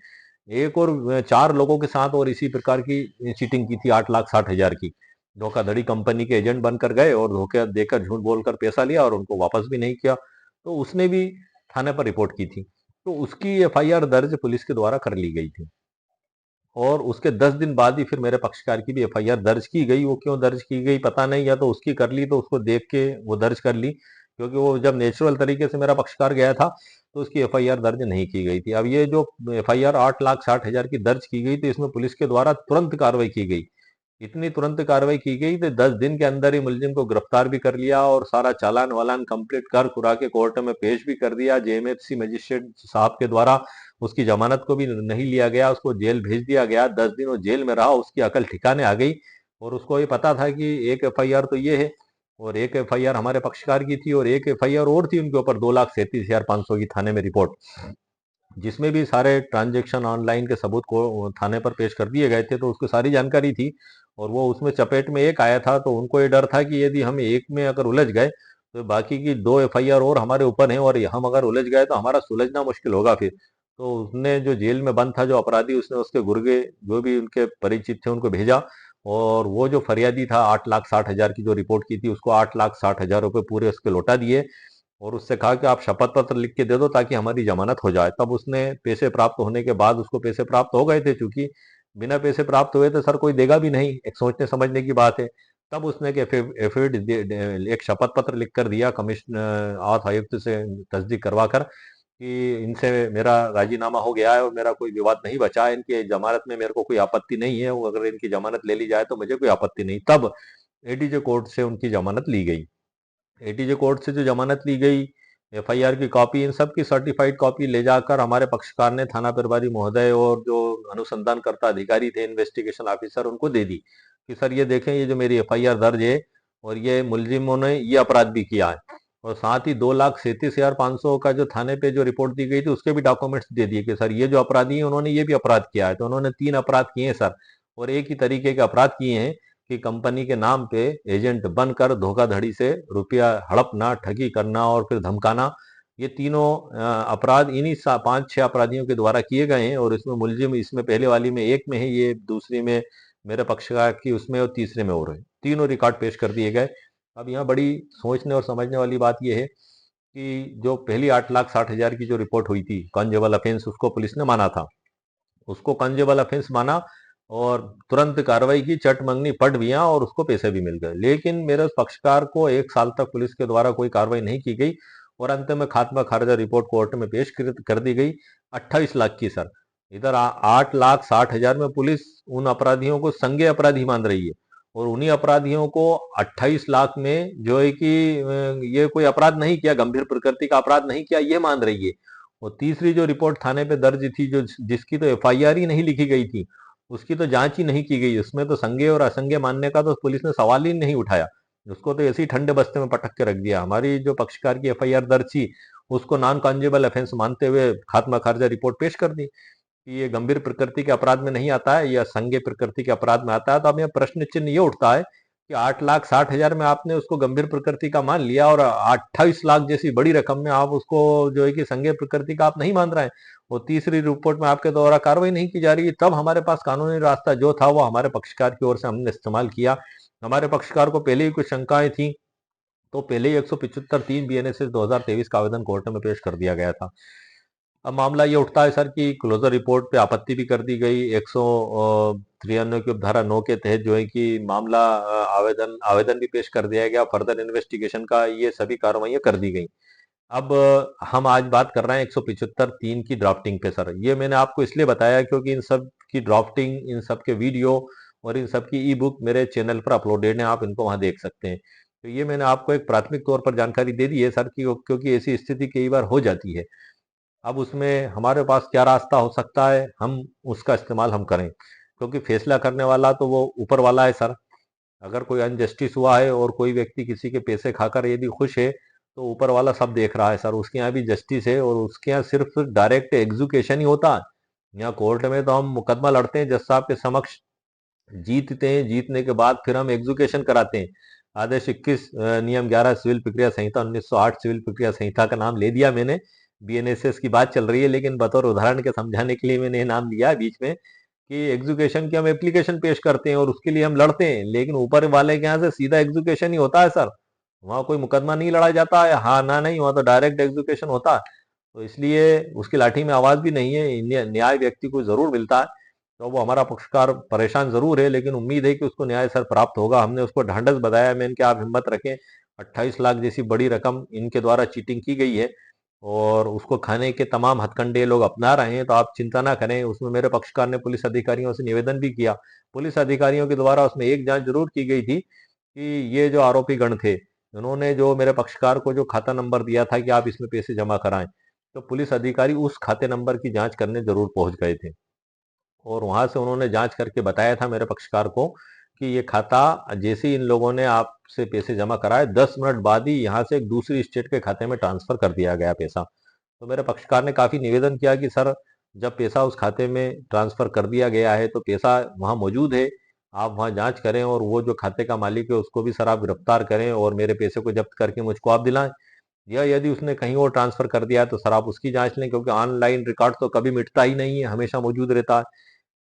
एक और 4 लोगों के साथ और इसी प्रकार की चीटिंग की थी 8,60,000 की। धोखाधड़ी कंपनी के एजेंट बनकर गए और धोखे देकर झूठ बोलकर पैसा लिया और उनको वापस भी नहीं किया। तो उसने भी थाने पर रिपोर्ट की थी। तो उसकी एफआईआर दर्ज पुलिस के द्वारा कर ली गई थी। और उसके 10 दिन बाद ही फिर मेरे पक्षकार की भी एफआईआर दर्ज की गई। वो क्यों दर्ज की गई पता नहीं, या तो उसकी कर ली तो उसको देख के वो दर्ज कर ली, क्योंकि वो जब नेचुरल तरीके से मेरा पक्षकार गया था तो उसकी एफआईआर दर्ज नहीं की गई थी। अब ये जो एफआईआर 8,60,000 की दर्ज की गई तो इसमें पुलिस के द्वारा तुरंत कार्रवाई की गई। इतनी तुरंत कार्रवाई की गई तो 10 दिन के अंदर ही मुलजिम को गिरफ्तार भी कर लिया और सारा चालान वालान कंप्लीट कर कुरा के कोर्ट में पेश भी कर दिया। जेएमएफसी मजिस्ट्रेट साहब के द्वारा उसकी जमानत को भी नहीं लिया गया, उसको जेल भेज दिया गया। 10 दिन वो जेल में रहा, उसकी अकल ठिकाने आ गई। और उसको ये पता था कि एक एफआईआर तो ये है और एक एफआईआर हमारे पक्षकार की थी और एक एफआईआर और थी उनके ऊपर 2,37,500 की थाने में रिपोर्ट, जिसमें भी सारे ट्रांजैक्शन ऑनलाइन के सबूत को थाने पर पेश कर दिए गए थे। तो उसको सारी जानकारी थी और वो उसमें चपेट में एक आया था। तो उनको ये डर था कि यदि हम एक में अगर उलझ गए तो बाकी की 2 एफआईआर और हमारे ऊपर हैं और हम अगर उलझ गए तो हमारा सुलझना मुश्किल होगा फिर। तो उसने जो जेल में बंद था जो अपराधी, उसने उसके गुर्गे जो भी उनके परिचित थे उनको भेजा और वो जो फरियादी था 8,60,000 की जो रिपोर्ट की थी उसको 8,60,000 रुपये पूरे उसके लौटा दिए और उससे कहा कि आप शपथ पत्र लिख के दे दो ताकि हमारी जमानत हो जाए। तब उसने पैसे प्राप्त होने के बाद, उसको पैसे प्राप्त हो गए थे चूंकि, बिना पैसे प्राप्त हुए तो सर कोई देगा भी नहीं, एक सोचने समझने की बात है। तब उसने एक एफिडेविट एक शपथ पत्र लिख कर दिया कमिश्न आयुक्त आयुक्त से तस्दीक करवा कर कि इनसे मेरा राजीनामा हो गया है और मेरा कोई विवाद नहीं बचा है, इनकी जमानत में मेरे को कोई आपत्ति नहीं है, वो अगर इनकी जमानत ले ली जाए तो मुझे कोई आपत्ति नहीं। तब एडीजे कोर्ट से उनकी जमानत ली गई। एटीजे कोर्ट से जो जमानत ली गई, एफआईआर की कॉपी, इन सब की सर्टिफाइड कॉपी ले जाकर हमारे पक्षकार ने थाना प्रभारी महोदय और जो अनुसंधान करता अधिकारी थे, इन्वेस्टिगेशन ऑफिसर, उनको दे दी कि सर ये देखें, ये जो मेरी एफआईआर दर्ज है और ये मुलजिमों ने ये अपराध भी किया है। और साथ ही 2,37,500 का जो थाने पे जो रिपोर्ट दी गई थी उसके भी डॉक्यूमेंट्स दे दिए कि सर ये जो अपराधी है उन्होंने ये भी अपराध किया है। तो उन्होंने 3 अपराध किए हैं सर, और एक ही तरीके के अपराध किए हैं कि कंपनी के नाम पे एजेंट बनकर धोखाधड़ी से रुपया हड़पना, ठगी करना और फिर धमकाना। ये तीनों अपराध इन्हीं 5-6 अपराधियों के द्वारा किए गए हैं और इसमें मुलजिम, इसमें पहले वाली में एक में है, ये दूसरी में मेरे पक्षकार की उसमें और तीसरे में और है। तीनों रिकॉर्ड पेश कर दिए गए। अब यहाँ बड़ी सोचने और समझने वाली बात यह है कि जो पहली 8,60,000 की जो रिपोर्ट हुई थी कॉन्जेबल अफेंस, उसको पुलिस ने माना था, उसको कॉन्जेबल ऑफेंस माना और तुरंत कार्रवाई की, चट मंगनी पट दिया और उसको पैसे भी मिल गए। लेकिन मेरे पक्षकार को 1 साल तक पुलिस के द्वारा कोई कार्रवाई नहीं की गई और अंत में खात्मा खारिजा रिपोर्ट कोर्ट में पेश कर दी गई 28 लाख की सर। इधर 8,60,000 में पुलिस उन अपराधियों को संज्ञेय अपराधी मान रही है और उन्हीं अपराधियों को 28 लाख में जो है कि ये कोई अपराध नहीं किया, गंभीर प्रकृति का अपराध नहीं किया, ये मान रही है। और तीसरी जो रिपोर्ट थाने पे दर्ज थी, जो जिसकी तो एफआईआर ही नहीं लिखी गई थी, उसकी तो जांच ही नहीं की गई, उसमें तो संज्ञेय और असंज्ञेय मानने का तो पुलिस ने सवाल ही नहीं उठाया, उसको तो ऐसे ही ठंडे बस्ते में पटक के रख दिया। हमारी जो पक्षकार की एफआईआर दर्ज थी उसको नॉन कॉन्जेबल ऑफेंस मानते हुए खात्मा खारिजा रिपोर्ट पेश कर दी कि ये गंभीर प्रकृति के अपराध में नहीं आता है, या संज्ञेय प्रकृति के अपराध में आता है। तो अब यहाँ प्रश्न चिन्ह ये उठता है कि 8,60,000 में आपने उसको गंभीर प्रकृति का मान लिया और 28 लाख जैसी बड़ी रकम में आप उसको जो है कि संज्ञेय प्रकृति का आप नहीं मान रहे हैं, और तीसरी रिपोर्ट में आपके द्वारा कार्रवाई नहीं की जा रही है। तब हमारे पास कानूनी रास्ता जो था वो हमारे पक्षकार की ओर से हमने इस्तेमाल किया। हमारे पक्षकार को पहले ही कुछ शंकाएं थी, तो पहले ही 175(3) बीएनएसएस 2023 का आवेदन कोर्ट में पेश कर दिया गया था। अब मामला ये उठता है सर कि क्लोजर रिपोर्ट पे आपत्ति भी कर दी गई 193 की उपधारा 9 के तहत, जो है कि मामला आवेदन आवेदन भी पेश कर दिया गया, फर्दर इन्वेस्टिगेशन का ये सभी कार्रवाइयां कर दी गई। अब हम आज बात कर रहे हैं 175(3) की ड्राफ्टिंग पे सर। ये मैंने आपको इसलिए बताया क्योंकि इन सब की ड्राफ्टिंग, इन सब के वीडियो और इन सब की ई बुक मेरे चैनल पर अपलोडेड है, आप इनको वहां देख सकते हैं। तो ये मैंने आपको एक प्राथमिक तौर पर जानकारी दे दी है सर की, क्योंकि ऐसी स्थिति कई बार हो जाती है। अब उसमें हमारे पास क्या रास्ता हो सकता है, हम उसका इस्तेमाल हम करें, क्योंकि फैसला करने वाला तो वो ऊपर वाला है सर। अगर कोई अनजस्टिस हुआ है और कोई व्यक्ति किसी के पैसे खाकर यदि खुश है, तो ऊपर वाला सब देख रहा है सर। उसके यहाँ भी जस्टिस है और उसके यहाँ सिर्फ डायरेक्ट एग्जीक्यूशन ही होता है। यहाँ कोर्ट में तो हम मुकदमा लड़ते हैं जज साहब के समक्ष, जीतते हैं, जीतने के बाद फिर हम एग्जीक्यूशन कराते हैं। आदेश 21 नियम 11 सिविल प्रक्रिया संहिता 1908 सिविल प्रक्रिया संहिता का नाम ले दिया मैंने। बीएनएसएस की बात चल रही है, लेकिन बतौर उदाहरण के समझाने के लिए मैंने ये नाम लिया है बीच में, कि एग्जीक्यूशन की हम एप्लीकेशन पेश करते हैं और उसके लिए हम लड़ते हैं, लेकिन ऊपर वाले के यहाँ से सीधा एग्जीक्यूशन ही होता है सर। वहां कोई मुकदमा नहीं लड़ा जाता है, हाँ ना नहीं, वहां तो डायरेक्ट एग्जीक्यूशन होता है। तो इसलिए उसकी लाठी में आवाज भी नहीं है, न्याय व्यक्ति को जरूर मिलता है। तो वो हमारा पक्षकार परेशान जरूर है, लेकिन उम्मीद है कि उसको न्याय सर प्राप्त होगा। हमने उसको ढांढस बताया, मैंने कि आप हिम्मत रखें, 28 लाख जैसी बड़ी रकम इनके द्वारा चीटिंग की गई है और उसको खाने के तमाम हथकंडे ये लोग अपना रहे हैं, तो आप चिंता ना करें। उसमें मेरे पक्षकार ने पुलिस अधिकारियों से निवेदन भी किया। पुलिस अधिकारियों के द्वारा उसमें एक जांच जरूर की गई थी कि ये जो आरोपी गण थे, उन्होंने जो मेरे पक्षकार को जो खाता नंबर दिया था कि आप इसमें पैसे जमा कराएं, तो पुलिस अधिकारी उस खाते नंबर की जांच करने जरूर पहुंच गए थे और वहां से उन्होंने जांच करके बताया था मेरे पक्षकार को कि ये खाता, जैसे ही इन लोगों ने आपसे पैसे जमा कराए 10 मिनट बाद ही यहाँ से एक दूसरी स्टेट के खाते में ट्रांसफर कर दिया गया पैसा। तो मेरे पक्षकार ने काफी निवेदन किया कि सर, जब पैसा उस खाते में ट्रांसफर कर दिया गया है तो पैसा वहां मौजूद है, आप वहां जांच करें और वो जो खाते का मालिक है उसको भी सर आप गिरफ्तार करें और मेरे पैसे को जब्त करके मुझको आप दिलाएं। या यदि उसने कहीं और ट्रांसफर कर दिया है तो सर आप उसकी जांच लें, क्योंकि ऑनलाइन रिकॉर्ड तो कभी मिटता ही नहीं है, हमेशा मौजूद रहता है।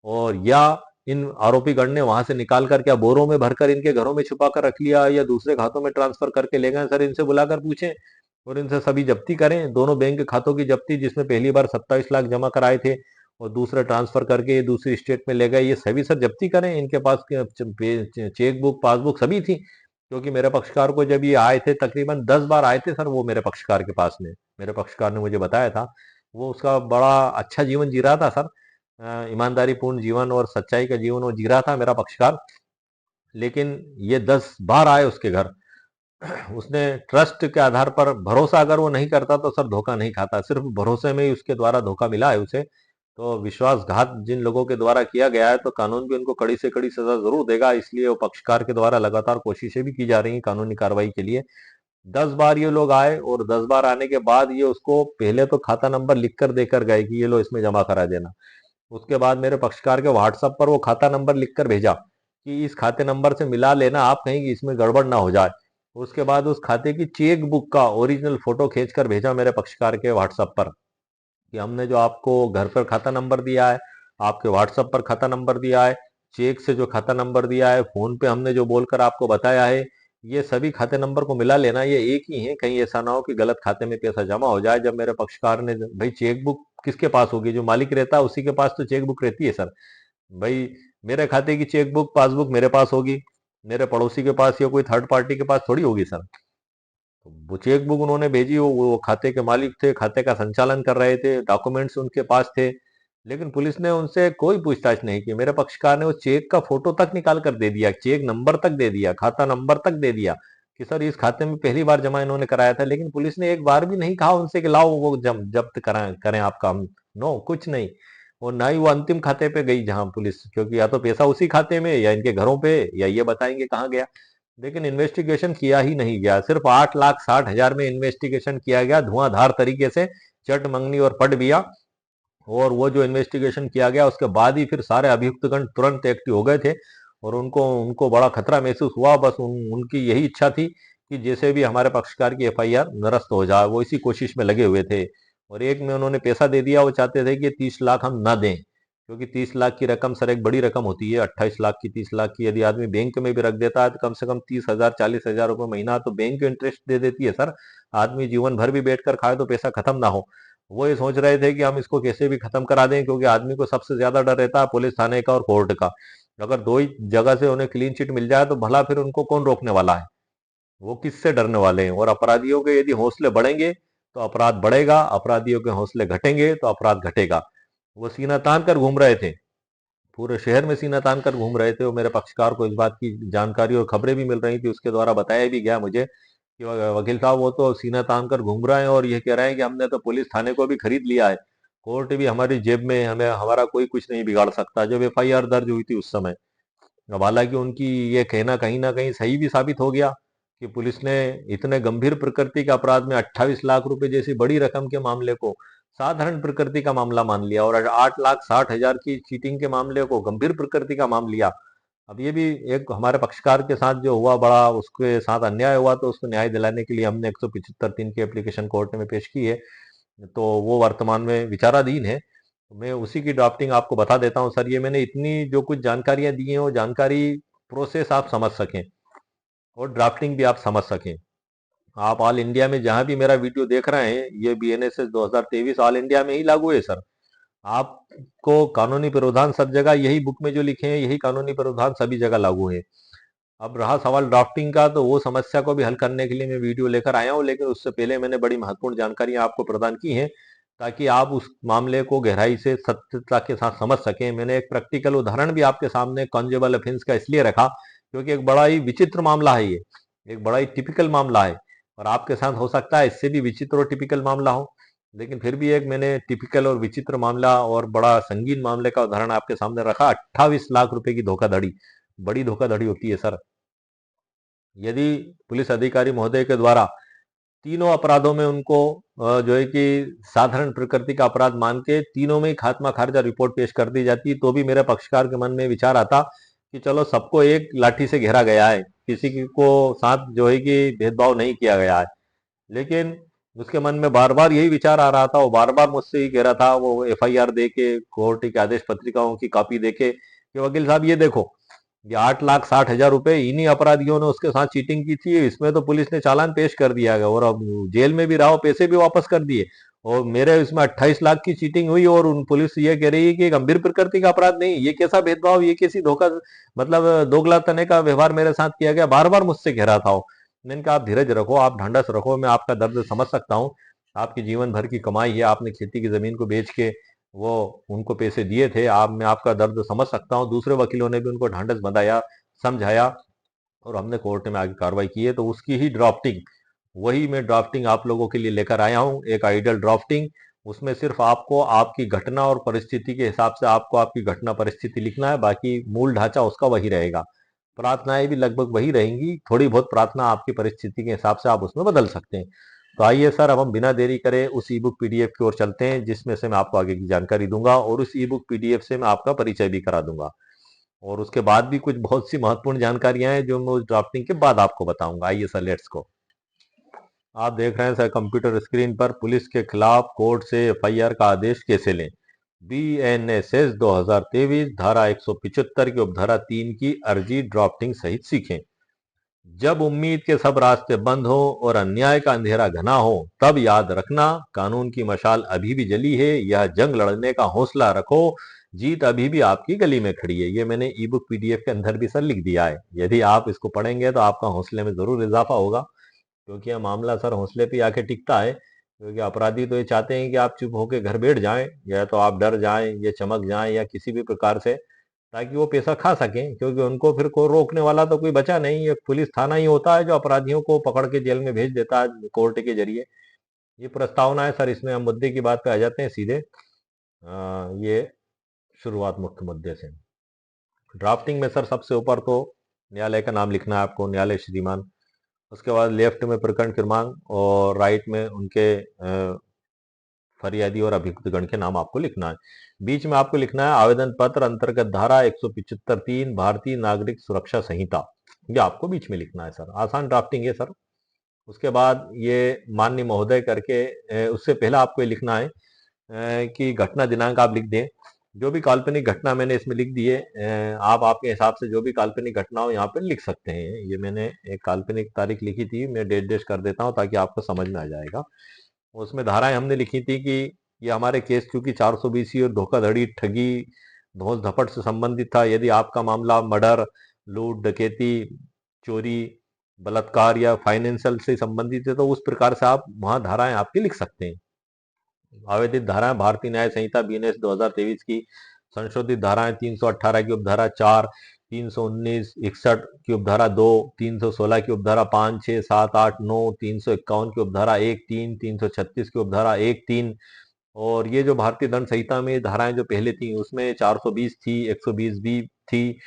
और या इन आरोपी गण ने वहां से निकाल कर क्या बोरों में भरकर इनके घरों में छुपा कर रख लिया या दूसरे खातों में ट्रांसफर करके ले गए, सर इनसे बुलाकर पूछें और इनसे सभी जब्ती करें। दोनों बैंक के खातों की जब्ती, जिसमें पहली बार 27 लाख जमा कराए थे और दूसरे ट्रांसफर करके ये दूसरी स्टेट में ले गए, ये सभी सर जब्ती करें। इनके पास चेक बुक, पासबुक सभी थी, क्योंकि मेरे पक्षकार को जब ये आए थे, तकरीबन 10 बार आए थे सर वो मेरे पक्षकार के पास में, मेरे पक्षकार ने मुझे बताया था। वो उसका बड़ा अच्छा जीवन जी रहा था सर, ईमानदारी पूर्ण जीवन और सच्चाई का जीवन वो जी रहा था मेरा पक्षकार। लेकिन ये 10 बार आए उसके घर। उसने ट्रस्ट के आधार पर, भरोसा अगर वो नहीं करता तो सर धोखा नहीं खाता, सिर्फ भरोसे में ही उसके द्वारा धोखा मिला है उसे। तो विश्वासघात जिन लोगों के द्वारा किया गया है, तो कानून भी उनको कड़ी से कड़ी सजा जरूर देगा। इसलिए वो पक्षकार के द्वारा लगातार कोशिशें भी की जा रही हैं कानूनी कार्रवाई के लिए। 10 बार ये लोग आए और 10 बार आने के बाद ये उसको पहले तो खाता नंबर लिख कर देकर गए कि ये लो इसमें जमा करा देना। उसके बाद मेरे पक्षकार के व्हाट्सएप पर वो खाता नंबर लिखकर भेजा कि इस खाते नंबर से मिला लेना आप, कहीं कि इसमें गड़बड़ ना हो जाए। उसके बाद उस खाते की चेक बुक का ओरिजिनल फोटो खींचकर भेजा मेरे पक्षकार के व्हाट्सएप पर कि हमने जो आपको घर पर खाता नंबर दिया है, आपके व्हाट्सएप पर खाता नंबर दिया है, चेक से जो खाता नंबर दिया है, फोन पे हमने जो बोलकर आपको बताया है, ये सभी खाते नंबर को मिला लेना, ये एक ही है, कहीं ऐसा ना हो कि गलत खाते में पैसा जमा हो जाए। जब मेरे पक्षकार ने, भाई चेक बुक किसके पास होगी, जो मालिक रहता है उसी के पास तो चेक बुक रहती है सर। भाई मेरे खाते की चेक बुक, पासबुक मेरे पास होगी, मेरे पड़ोसी के पास या कोई थर्ड पार्टी के पास थोड़ी होगी सर। तो वो चेक बुक उन्होंने भेजी, वो खाते के मालिक थे, खाते का संचालन कर रहे थे, डॉक्यूमेंट्स उनके पास थे, लेकिन पुलिस ने उनसे कोई पूछताछ नहीं की। मेरे पक्षकार ने वो चेक का फोटो तक निकाल कर दे दिया, चेक नंबर तक दे दिया, खाता नंबर तक दे दिया कि सर इस खाते में पहली बार जमा इन्होंने कराया था। लेकिन पुलिस ने एक बार भी नहीं कहा उनसे कि लाओ वो जब्त करें आपका, नो कुछ नहीं। और ना ही वो अंतिम खाते पे गई जहां पुलिस, क्योंकि या तो पैसा उसी खाते में या इनके घरों पे, या ये बताएंगे कहाँ गया। लेकिन इन्वेस्टिगेशन किया ही नहीं गया। सिर्फ 8,60,000 में इन्वेस्टिगेशन किया गया धुआंधार तरीके से, चट मंगनी और पट बिया। और वो जो इन्वेस्टिगेशन किया गया उसके बाद ही फिर सारे अभियुक्तगण तुरंत एक्टिव हो गए थे और उनको उनको बड़ा खतरा महसूस हुआ। बस उनकी यही इच्छा थी कि जैसे भी हमारे पक्षकार की एफआईआर निरस्त हो जाए, वो इसी कोशिश में लगे हुए थे। और एक में उन्होंने पैसा दे दिया, वो चाहते थे कि 30 लाख हम ना दें, क्योंकि 30 लाख की रकम सर एक बड़ी रकम होती है। 28 लाख की, 30 लाख की यदि आदमी बैंक में भी रख देता है तो कम से कम 30,000 40,000 रुपये महीना तो बैंक इंटरेस्ट दे देती है सर। आदमी जीवन भर भी बैठकर खाए तो पैसा खत्म ना हो। वो ये सोच रहे थे कि हम इसको कैसे भी खत्म करा दें, क्योंकि आदमी को सबसे ज्यादा डर रहता है पुलिस थाने का और कोर्ट का। अगर दो ही जगह से उन्हें क्लीन चिट मिल जाए तो भला फिर उनको कौन रोकने वाला है, वो किससे डरने वाले हैं। और अपराधियों के यदि हौसले बढ़ेंगे तो अपराध बढ़ेगा, अपराधियों के हौसले घटेंगे तो अपराध घटेगा। वो सीना तान कर घूम रहे थे, पूरे शहर में सीना तान कर घूम रहे थे। वो मेरे पक्षकार को इस बात की जानकारी और खबरें भी मिल रही थी, उसके द्वारा बताया भी गया मुझे कि वकील साहब वो तो सीना तान कर घूम रहे हैं और ये कह रहे हैं कि हमने तो पुलिस थाने को भी खरीद लिया है, कोर्ट भी हमारी जेब में है, हमें हमारा कोई कुछ नहीं बिगाड़ सकता। जब एफआईआर दर्ज हुई थी उस समय, अब हालांकि उनकी ये कहना कहीं ना कहीं सही भी साबित हो गया कि पुलिस ने इतने गंभीर प्रकृति के अपराध में 28 लाख रुपए जैसी बड़ी रकम के मामले को साधारण प्रकृति का मामला मान लिया और 8,60,000 की चीटिंग के मामले को गंभीर प्रकृति का मान लिया। अब ये भी एक हमारे पक्षकार के साथ जो हुआ, बड़ा उसके साथ अन्याय हुआ, तो उसको न्याय दिलाने के लिए हमने 175(3) की एप्लीकेशन कोर्ट में पेश की है। तो वो वर्तमान में विचाराधीन है। तो मैं उसी की ड्राफ्टिंग आपको बता देता हूँ सर। ये मैंने इतनी जो कुछ जानकारियां दी हैं वो जानकारी प्रोसेस आप समझ सकें और ड्राफ्टिंग भी आप समझ सकें। आप ऑल इंडिया में जहां भी मेरा वीडियो देख रहे हैं, ये बीएनएसएस 2023 ऑल इंडिया में ही लागू है सर। आपको कानूनी प्रावधान सब जगह, यही बुक में जो लिखे हैं यही कानूनी प्रावधान सभी जगह लागू है। अब रहा सवाल ड्राफ्टिंग का, तो वो समस्या को भी हल करने के लिए मैं वीडियो लेकर आया हूँ, लेकिन उससे पहले मैंने बड़ी महत्वपूर्ण जानकारियां आपको प्रदान की हैं ताकि आप उस मामले को गहराई से सत्यता के साथ समझ सकें। मैंने एक प्रैक्टिकल उदाहरण भी आपके सामने कॉन्जेबल ऑफेंस का इसलिए रखा क्योंकि एक बड़ा ही विचित्र मामला है, ये एक बड़ा ही टिपिकल मामला है और आपके साथ हो सकता है इससे भी विचित्र और टिपिकल मामला हो, लेकिन फिर भी एक मैंने टिपिकल और विचित्र मामला और बड़ा संगीन मामले का उदाहरण आपके सामने रखा। 28 लाख रुपए की धोखाधड़ी बड़ी धोखाधड़ी होती है सर। यदि पुलिस अधिकारी महोदय के द्वारा तीनों अपराधों में उनको जो है कि साधारण प्रकृति का अपराध मान के तीनों में ही खात्मा खारिजा रिपोर्ट पेश कर दी जाती, तो भी मेरे पक्षकार के मन में विचार आता कि चलो सबको एक लाठी से घेरा गया है, किसी को साथ जो है कि भेदभाव नहीं किया गया है। लेकिन उसके मन में बार बार यही विचार आ रहा था, वो बार बार मुझसे ही कह रहा था, वो एफआईआर दे के, कोर्ट के आदेश पत्रिकाओं की कॉपी देके कि वकील साहब ये देखो, ये 8,60,000 रुपए इन्हीं अपराधियों ने उसके साथ चीटिंग की थी, इसमें तो पुलिस ने चालान पेश कर दिया गया और अब जेल में भी रहा, पैसे भी वापस कर दिए और मेरे इसमें 28 लाख की चीटिंग हुई और उन पुलिस ये कह रही है कि गंभीर प्रकृति का अपराध नहीं। ये कैसा भेदभाव, ये कैसी धोखा, मतलब दोगला तने का व्यवहार मेरे साथ किया गया, बार बार मुझसे कह रहा था। मैंने कहा आप धीरज रखो, आप ढांढस रखो, मैं आपका दर्द समझ सकता हूँ। आपकी जीवन भर की कमाई है, आपने खेती की जमीन को बेच के वो उनको पैसे दिए थे। आप, मैं आपका दर्द समझ सकता हूँ। दूसरे वकीलों ने भी उनको ढांढस बंधाया, समझाया और हमने कोर्ट में आगे कार्रवाई की है। तो उसकी ही ड्राफ्टिंग, वही मैं ड्राफ्टिंग आप लोगों के लिए लेकर आया हूँ, एक आइडियल ड्राफ्टिंग। उसमें सिर्फ आपको आपकी घटना और परिस्थिति के हिसाब से आपको आपकी घटना परिस्थिति लिखना है, बाकी मूल ढांचा उसका वही रहेगा। प्रार्थनाएं भी लगभग वही रहेंगी, थोड़ी बहुत प्रार्थना आपकी परिस्थिति के हिसाब से आप उसमें बदल सकते हैं। तो आइए सर, अब हम बिना देरी करे उस ई बुक पीडीएफ की ओर चलते हैं जिसमें से मैं आपको आगे की जानकारी दूंगा और उस ई बुक पीडीएफ से मैं आपका परिचय भी करा दूंगा और उसके बाद भी कुछ बहुत सी महत्वपूर्ण जानकारियां हैं जो मैं उस ड्राफ्टिंग के बाद आपको बताऊंगा। आइए सर, लेट्स गो। आप देख रहे हैं सर कंप्यूटर स्क्रीन पर, पुलिस के खिलाफ कोर्ट से एफआईआर का आदेश कैसे लें। बीएनएसएस 2023 धारा 175 की उपधारा 3 की अर्जी ड्राफ्टिंग सहित सीखें। जब उम्मीद के सब रास्ते बंद हो और अन्याय का अंधेरा घना हो, तब याद रखना कानून की मशाल अभी भी जली है। यह जंग लड़ने का हौसला रखो, जीत अभी भी आपकी गली में खड़ी है। ये मैंने ई बुक पीडीएफ के अंदर भी सर लिख दिया है। यदि आप इसको पढ़ेंगे तो आपका हौसले में जरूर इजाफा होगा, क्योंकि यह मामला सर हौसले पे आके टिकता है। क्योंकि अपराधी तो ये चाहते हैं कि आप चुप होकर घर बैठ जाएं, या तो आप डर जाएं या चमक जाएं या किसी भी प्रकार से, ताकि वो पैसा खा सकें, क्योंकि उनको फिर को रोकने वाला तो कोई बचा नहीं। एक पुलिस थाना ही होता है जो अपराधियों को पकड़ के जेल में भेज देता है कोर्ट के जरिए। ये प्रस्तावना है सर। इसमें हम मुद्दे की बात पे आ जाते हैं सीधे। ये शुरुआत मुख्य मुद्दे से। ड्राफ्टिंग में सर सबसे ऊपर तो न्यायालय का नाम लिखना है आपको, न्यायालय श्रीमान। उसके बाद लेफ्ट में प्रकरण क्रमांक और राइट में उनके फरियादी और अभियुक्तगण के नाम आपको लिखना है। बीच में आपको लिखना है आवेदन पत्र अंतर्गत धारा 175(3) भारतीय नागरिक सुरक्षा संहिता। ये आपको बीच में लिखना है सर। आसान ड्राफ्टिंग है सर। उसके बाद ये माननीय महोदय करके उससे पहला आपको ये लिखना है कि घटना दिनांक आप लिख दें। जो भी काल्पनिक घटना मैंने इसमें लिख दी है, आप आपके हिसाब से जो भी काल्पनिक घटना हो यहाँ पे लिख सकते हैं। ये मैंने एक काल्पनिक तारीख लिखी थी, मैं डेट डेट कर देता हूँ ताकि आपको समझ में आ जाएगा। उसमें धाराएं हमने लिखी थी कि ये हमारे केस चूंकि 420 और धोखाधड़ी, ठगी, धौंस धपट से संबंधित था। यदि आपका मामला मर्डर, लूट, डकैती, चोरी, बलात्कार या फाइनेंशियल से संबंधित है तो उस प्रकार से आप वहां धाराएं आपकी लिख सकते हैं। आवेदित धाराएं भारतीय न्याय संहिता बीएनएस 2023 की संशोधित धाराएं 318 की उपधारा 4, 319, 61 की उपधारा 2, 316 की उपधारा 5, 6, 7, 8, 9, 351 की उपधारा 1, 3, 336 की उपधारा 1, 3। और ये जो भारतीय दंड संहिता में धाराएं जो पहले थी उसमें 420 थी, 120 भी थी,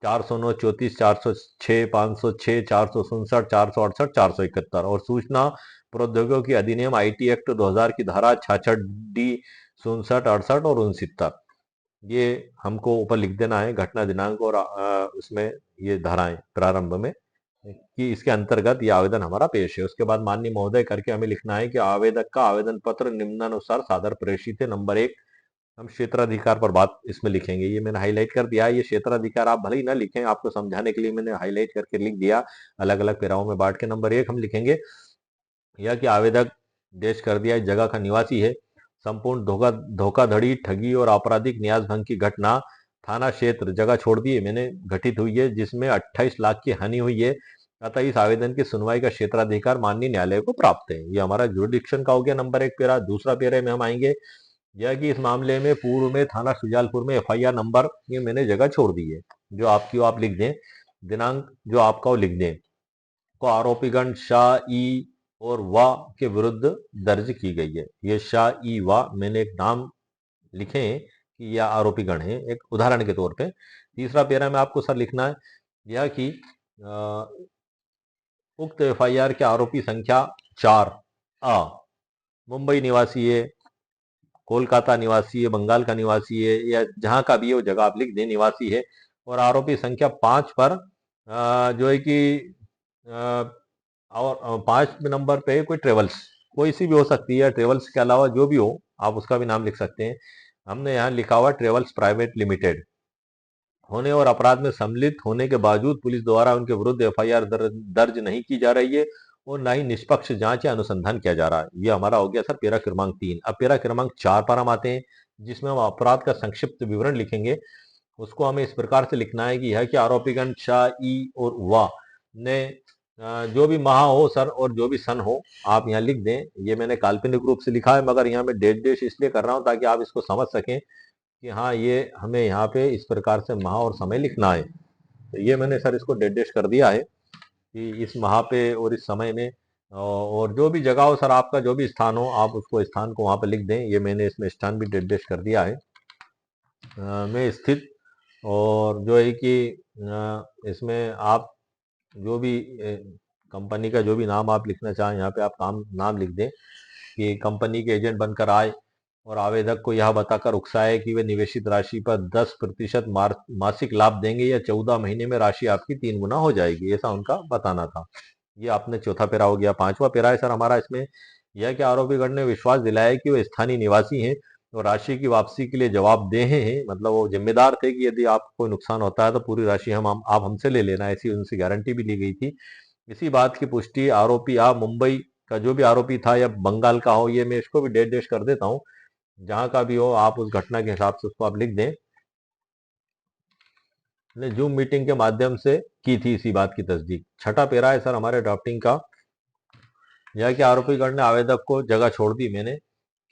409, 34, 406, 506, 467, 468, 471 और सूचना प्रौद्योगिकी अधिनियम आईटी एक्ट 2000 की धारा 66D, 67, 68 और 69। ये हमको ऊपर लिख देना है घटना दिनांक और उसमें ये धाराएं प्रारंभ में कि इसके अंतर्गत ये आवेदन हमारा पेश है। उसके बाद माननीय महोदय करके हमें लिखना है कि आवेदक का आवेदन पत्र निम्नानुसार सादर प्रेषित है। नंबर 1, हम क्षेत्राधिकार पर बात इसमें लिखेंगे। ये मैंने हाईलाइट कर दिया। ये क्षेत्राधिकार आप भले ही ना लिखें, आपको समझाने के लिए मैंने हाईलाइट करके लिख दिया, अलग अलग पैराओं में बांट के। नंबर 1 हम लिखेंगे यह कि आवेदक देश कर दिया इस जगह का निवासी है। संपूर्ण धोखाधड़ी, ठगी और आपराधिक न्यास भंग की घटना थाना क्षेत्र जगह छोड़ दिए मैंने घटित हुई है जिसमें 28 लाख की हानि हुई है। अतः इस आवेदन की सुनवाई का क्षेत्राधिकार माननीय न्यायालय को प्राप्त है। ये हमारा जुरिडिक्शन का हो गया नंबर 1 पेरा। दूसरा पेरे में हम आएंगे यह कि इस मामले में पूर्व में थाना सुजालपुर में एफआईआर नंबर ये मैंने जगह छोड़ दी है, जो आपकी आप लिख दें, दिनांक जो आपका वो लिख दें, को आरोपीगण शाह ई और वाह के विरुद्ध दर्ज की गई है। ये शाह ई वाह मैंने एक नाम लिखे कि यह आरोपीगण है एक उदाहरण के तौर पे। तीसरा पेरा में आपको सर लिखना है यह कि उक्त एफआईआर के आरोपी संख्या 4 अ मुंबई निवासी है, कोलकाता निवासी है, बंगाल का निवासी है या जहां का भी है वो जगह आप लिख दें निवासी है। और आरोपी संख्या 5 पर जो है कि और 5 नंबर पे कोई ट्रेवल्स, कोई सी भी हो सकती है, ट्रेवल्स के अलावा जो भी हो आप उसका भी नाम लिख सकते हैं। हमने यहाँ लिखा हुआ ट्रेवल्स प्राइवेट लिमिटेड होने और अपराध में सम्मिलित होने के बावजूद पुलिस द्वारा उनके विरुद्ध एफआईआर दर्ज नहीं की जा रही है और ना ही निष्पक्ष जांच या अनुसंधान किया जा रहा है। ये हमारा हो गया सर पेरा क्रमांक 3। अब पेरा क्रमांक 4 पर हम आते हैं जिसमें हम अपराध का संक्षिप्त विवरण लिखेंगे। उसको हमें इस प्रकार से लिखना है कि यह कि आरोपीगण शाह ई और वाह ने जो भी माह हो सर और जो भी सन हो आप यहाँ लिख दें। ये मैंने काल्पनिक रूप से लिखा है मगर यहाँ मैं डेट डेश इसलिए कर रहा हूँ ताकि आप इसको समझ सकें कि हाँ ये हमें यहाँ पे इस प्रकार से माह और समय लिखना है। तो ये मैंने सर इसको डेट डेश कर दिया है कि इस माह पे और इस समय में और जो भी जगह हो सर आपका जो भी स्थान हो आप उसको स्थान को वहाँ पे लिख दें। ये मैंने इसमें स्थान भी डेट डेश कर दिया है में स्थित। और जो है कि इसमें आप जो भी कंपनी का जो भी नाम आप लिखना चाहें यहाँ पे आप नाम लिख दें कि कंपनी के एजेंट बनकर आए और आवेदक को यह बताकर उकसाए कि वे निवेशित राशि पर 10% मासिक लाभ देंगे या 14 महीने में राशि आपकी 3 गुना हो जाएगी, ऐसा उनका बताना था। ये आपने चौथा पेरा हो गया। पांचवा पेरा है सर हमारा इसमें यह कि आरोपीगण ने विश्वास दिलाया कि वे स्थानीय निवासी हैं और राशि की वापसी के लिए जवाबदेह हैं, मतलब वो जिम्मेदार थे कि यदि आपको कोई नुकसान होता है तो पूरी राशि आप हमसे ले लेना, ऐसी उनसे गारंटी भी ली गई थी। इसी बात की पुष्टि आरोपी आप मुंबई का जो भी आरोपी था या बंगाल का हो, ये मैं इसको भी डेट डेश कर देता हूँ, जहां का भी हो आप उस घटना के हिसाब से उसको आप लिख दें, ने जूम मीटिंग के माध्यम से की थी इसी बात की तस्दीक। छठा पेरा है सर हमारे ड्राफ्टिंग का यह कि आरोपीगण ने आवेदक को जगह छोड़ दी मैंने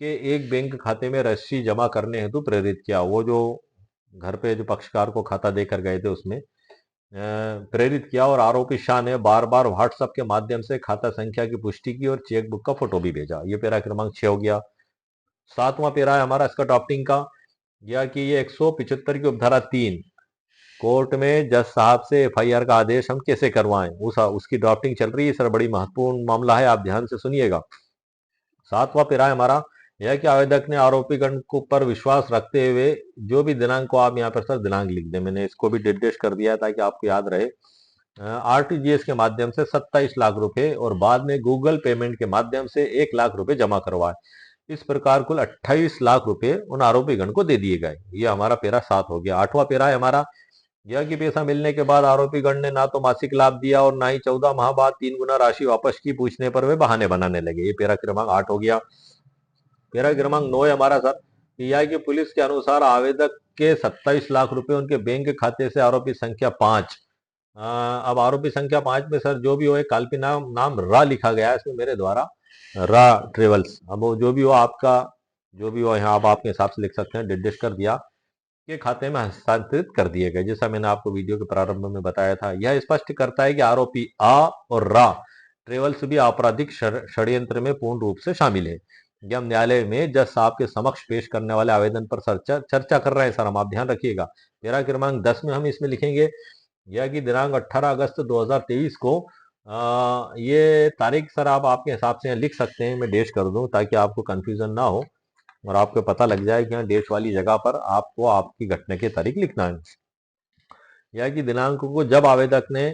कि एक बैंक खाते में राशि जमा करने हेतु प्रेरित किया। वो जो घर पे जो पक्षकार को खाता देकर गए थे उसमें प्रेरित किया और आरोपी शाह ने बार बार व्हाट्सएप के माध्यम से खाता संख्या की पुष्टि की और चेकबुक का फोटो भी भेजा। ये पेरा क्रमांक 6 हो गया। सातवां पेरा है हमारा इसका ड्राफ्टिंग का यह कि ये 175 की उपधारा 3 कोर्ट में जज साहब से एफआईआर का आदेश हम कैसे करवाएं, उसकी ड्राफ्टिंग चल रही है सर, बड़ी महत्वपूर्ण मामला है, आप ध्यान से सुनिएगा। सातवां पेरा है हमारा यह कि आवेदक ने आरोपीगण को पर विश्वास रखते हुए जो भी दिनांक को आप यहाँ पर सर दिनांक लिख दें, मैंने इसको भी निर्देश कर दिया ताकि आपको याद रहे। आरटीजीएस के माध्यम से 27 लाख रुपए और बाद में गूगल पेमेंट के माध्यम से 1 लाख रुपए जमा करवाए। इस प्रकार कुल 28 लाख रुपए उन आरोपीगण को दे दिए गए। ये हमारा पेरा 7 हो गया। आठवां पेरा है हमारा यह कि पैसा मिलने के बाद आरोपीगण ने ना तो मासिक लाभ दिया और ना ही 14 माह बाद 3 गुना राशि वापस की। पूछने पर वे बहाने बनाने लगे। ये पेरा क्रमांक 8 हो गया। पेरा क्रमांक 9 है हमारा सर यह कि पुलिस के अनुसार आवेदक के 27 लाख रुपए उनके बैंक खाते से आरोपी संख्या 5 अब आरोपी संख्या 5 में सर जो भी हो एक काल्पनिक नाम रा लिखा गया है इसमें मेरे द्वारा, रा ट्रेवल्स। अब वो जो भी हो आपका, जो भी हो यहाँ आप आपके हिसाब से लिख सकते हैं, निर्दिष्ट कर दिया के खाते में हस्तांतरित कर दिए गए। जैसा मैंने आपको वीडियो के प्रारंभ में बताया था, यह स्पष्ट करता है कि आरोपी आ और रा ट्रेवल्स भी आपराधिक षड्यंत्र में पूर्ण रूप से शामिल है। ये हम न्यायालय में जज साहब के समक्ष पेश करने वाले आवेदन पर चर्चा कर रहे हैं सर, हम आप ध्यान रखिएगा। पेरा क्रमांक 10 में हम इसमें लिखेंगे यह कि दिनांक 18 अगस्त 2023 को ये तारीख सर आप आपके हिसाब से लिख सकते हैं, मैं डेट कर दूं ताकि आपको कंफ्यूजन ना हो और आपको पता लग जाए कि हाँ डेट वाली जगह पर आपको आपकी घटना की तारीख लिखना है। यह कि दिनांक को जब आवेदक ने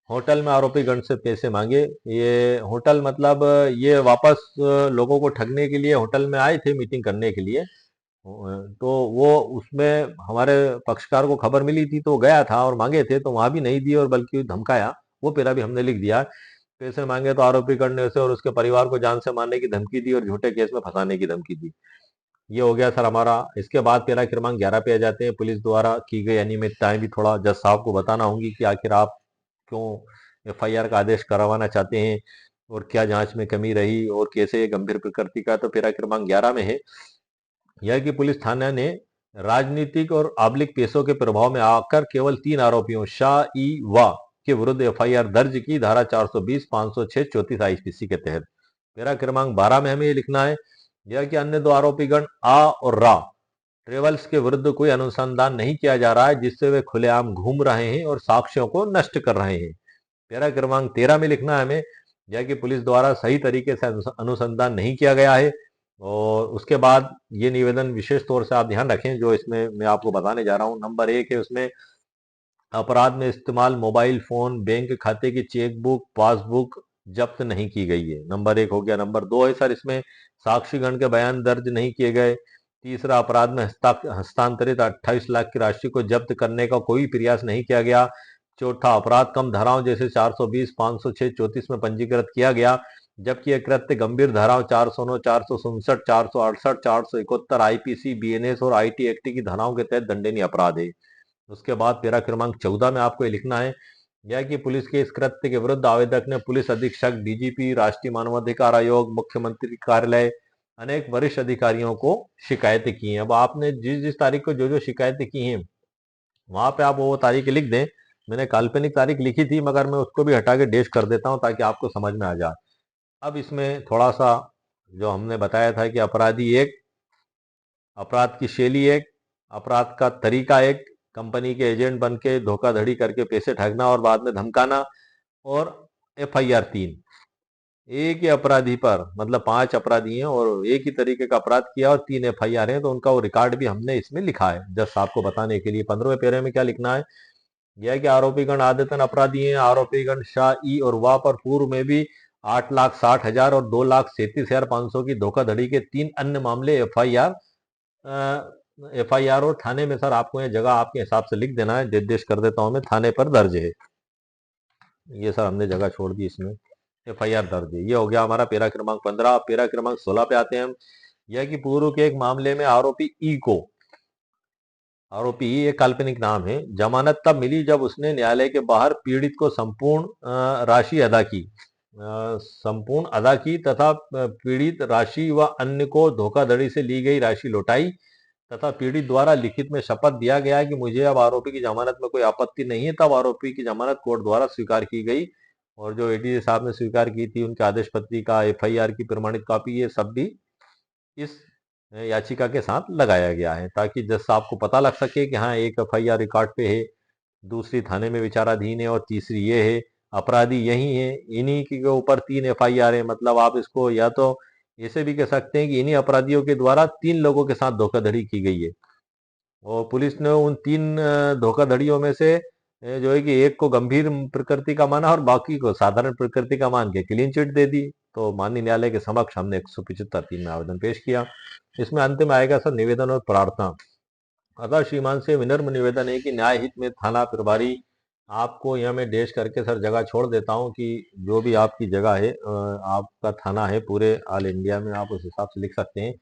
होटल में आरोपी गण से पैसे मांगे, ये होटल मतलब ये वापस लोगों को ठगने के लिए होटल में आए थे मीटिंग करने के लिए, तो वो उसमें हमारे पक्षकार को खबर मिली थी तो गया था और मांगे थे तो वहां भी नहीं दिए और बल्कि धमकाया, वो पेरा भी हमने लिख दिया। पैसे मांगे तो आरोपी करने से और उसके परिवार को जान से मारने की धमकी दी और झूठे केस में फंसाने की धमकी दी। ये हो गया सर हमारा। इसके बाद पेरा क्रमांक 11 पे आ जाते हैं, पुलिस द्वारा की गई अनियमितताएं भी थोड़ा जज साहब को बताना होंगी कि आखिर आप क्यों एफआईआर का आदेश करवाना चाहते हैं और क्या जांच में कमी रही और कैसे ये गंभीर प्रकृति का, तो पेरा क्रमांक 11 में है यह कि पुलिस थाना ने राजनीतिक और आबलिक पेशों के प्रभाव में आकर केवल 3 आरोपियों शाह ई वा के विरुद्ध एफआईआर दर्ज की, धारा 420, 506, 34 आईपीसी के तहत। पेरा क्रमांक 12 में हमें ये लिखना है यह कि अन्य 2 आरोपीगण आ और रा ट्रेवल्स के विरुद्ध कोई अनुसंधान नहीं किया जा रहा है जिससे वे खुलेआम घूम रहे हैं और साक्ष्यों को नष्ट कर रहे हैं। पेरा क्रमांक 13 में लिखना है हमें यह कि पुलिस द्वारा सही तरीके से अनुसंधान नहीं किया गया है। और उसके बाद ये निवेदन विशेष तौर से आप ध्यान रखें जो इसमें मैं आपको बताने जा रहा हूं। नंबर 1 है उसमें अपराध में इस्तेमाल मोबाइल फोन, बैंक खाते की चेकबुक, पासबुक जब्त नहीं की गई है। नंबर 1 हो गया। नंबर 2 है सर इसमें साक्षीगण के बयान दर्ज नहीं किए गए। तीसरा, अपराध में हस्तांतरित 28 लाख की राशि को जब्त करने का कोई प्रयास नहीं किया गया। चौथा, अपराध कम धाराओं जैसे 420, 506, 34 में पंजीकृत किया गया जबकि यह कृत्य गंभीर धाराओं 409, 467, 468, 471 आईपीसी, बीएनएस और आईटी एक्ट की धाराओं के तहत दंडनीय अपराध है। उसके बाद पेरा क्रमांक 14 में आपको ये लिखना है यह कि पुलिस के इस कृत्य के विरुद्ध आवेदक ने पुलिस अधीक्षक, डीजीपी, राष्ट्रीय मानवाधिकार आयोग, मुख्यमंत्री कार्यालय, अनेक वरिष्ठ अधिकारियों को शिकायतें की हैं। अब आपने जिस जिस तारीख को जो जो शिकायतें की हैं वहां पे आप वो तारीख लिख दें। मैंने काल्पनिक तारीख लिखी थी मगर मैं उसको भी हटा के डेश कर देता हूं ताकि आपको समझ में आ जाए। अब इसमें थोड़ा सा जो हमने बताया था कि अपराधी एक, अपराध की शैली एक, अपराध का तरीका एक, कंपनी के एजेंट बन के धोखाधड़ी करके पैसे ठगना और बाद में धमकाना, और एफआईआर 3 एक ही अपराधी पर, मतलब 5 अपराधी हैं और एक ही तरीके का अपराध किया और 3 एफआईआर हैं, तो उनका वो रिकॉर्ड भी हमने इसमें लिखा है जज साहब को बताने के लिए। 15वें पेरे में क्या लिखना है यह कि आरोपीगण आदतन अपराधी हैं। आरोपीगण शाह ई और वाह पर पूर्व में भी 8,60,000 और 2,37,500 की धोखाधड़ी के 3 अन्य मामले एफआईआर और थाने में सर आपको यह जगह आपके हिसाब से लिख देना है, निर्देश कर देता हूं मैं, थाने पर दर्ज है। ये सर हमने जगह छोड़ दी, इसमें एफआईआर दर्ज है। ये हो गया हमारा पेरा क्रमांक 15। पेरा क्रमांक 16 पे आते हैं हम। यह कि पूर्व के एक मामले में आरोपी ई को, आरोपी ई एक काल्पनिक नाम है, जमानत तब मिली जब उसने न्यायालय के बाहर पीड़ित को संपूर्ण राशि अदा की, संपूर्ण अदा की तथा पीड़ित राशि व अन्य को धोखाधड़ी से ली गई राशि लौटाई तथा पीड़ित द्वारा लिखित में शपथ दिया गया कि मुझे अब आरोपी की जमानत में कोई आपत्ति नहीं है, तब आरोपी की जमानत कोर्ट द्वारा स्वीकार की गई। और जो एडीजे साहब ने स्वीकार की थी उनके आदेश पत्री का, एफआईआर की प्रमाणित कॉपी, ये सब भी इस याचिका के साथ लगाया गया है ताकि जज साहब को पता लग सके कि हाँ एक एफआईआर रिकॉर्ड पे है, दूसरी थाने में विचाराधीन है और तीसरी ये है, अपराधी यही है, इन्हीं के ऊपर 3 एफआईआर है। मतलब आप इसको या तो ऐसे भी कह सकते हैं कि इन्हीं अपराधियों के द्वारा 3 लोगों के साथ धोखाधड़ी की गई है और पुलिस ने उन 3 धोखाधड़ियों में से जो है कि एक को गंभीर प्रकृति का माना और बाकी को साधारण प्रकृति का मान के क्लीन चिट दे दी। तो माननीय न्यायालय के समक्ष हमने 175(3) में आवेदन पेश किया। इसमें अंत में आएगा सर निवेदन और प्रार्थना। अतः श्रीमान से विनम्र निवेदन है कि न्याय हित में थाना प्रभारी, आपको यह मैं डेश करके सर जगह छोड़ देता हूं कि जो भी आपकी जगह है, आपका थाना है पूरे ऑल इंडिया में, आप उस हिसाब से लिख सकते हैं।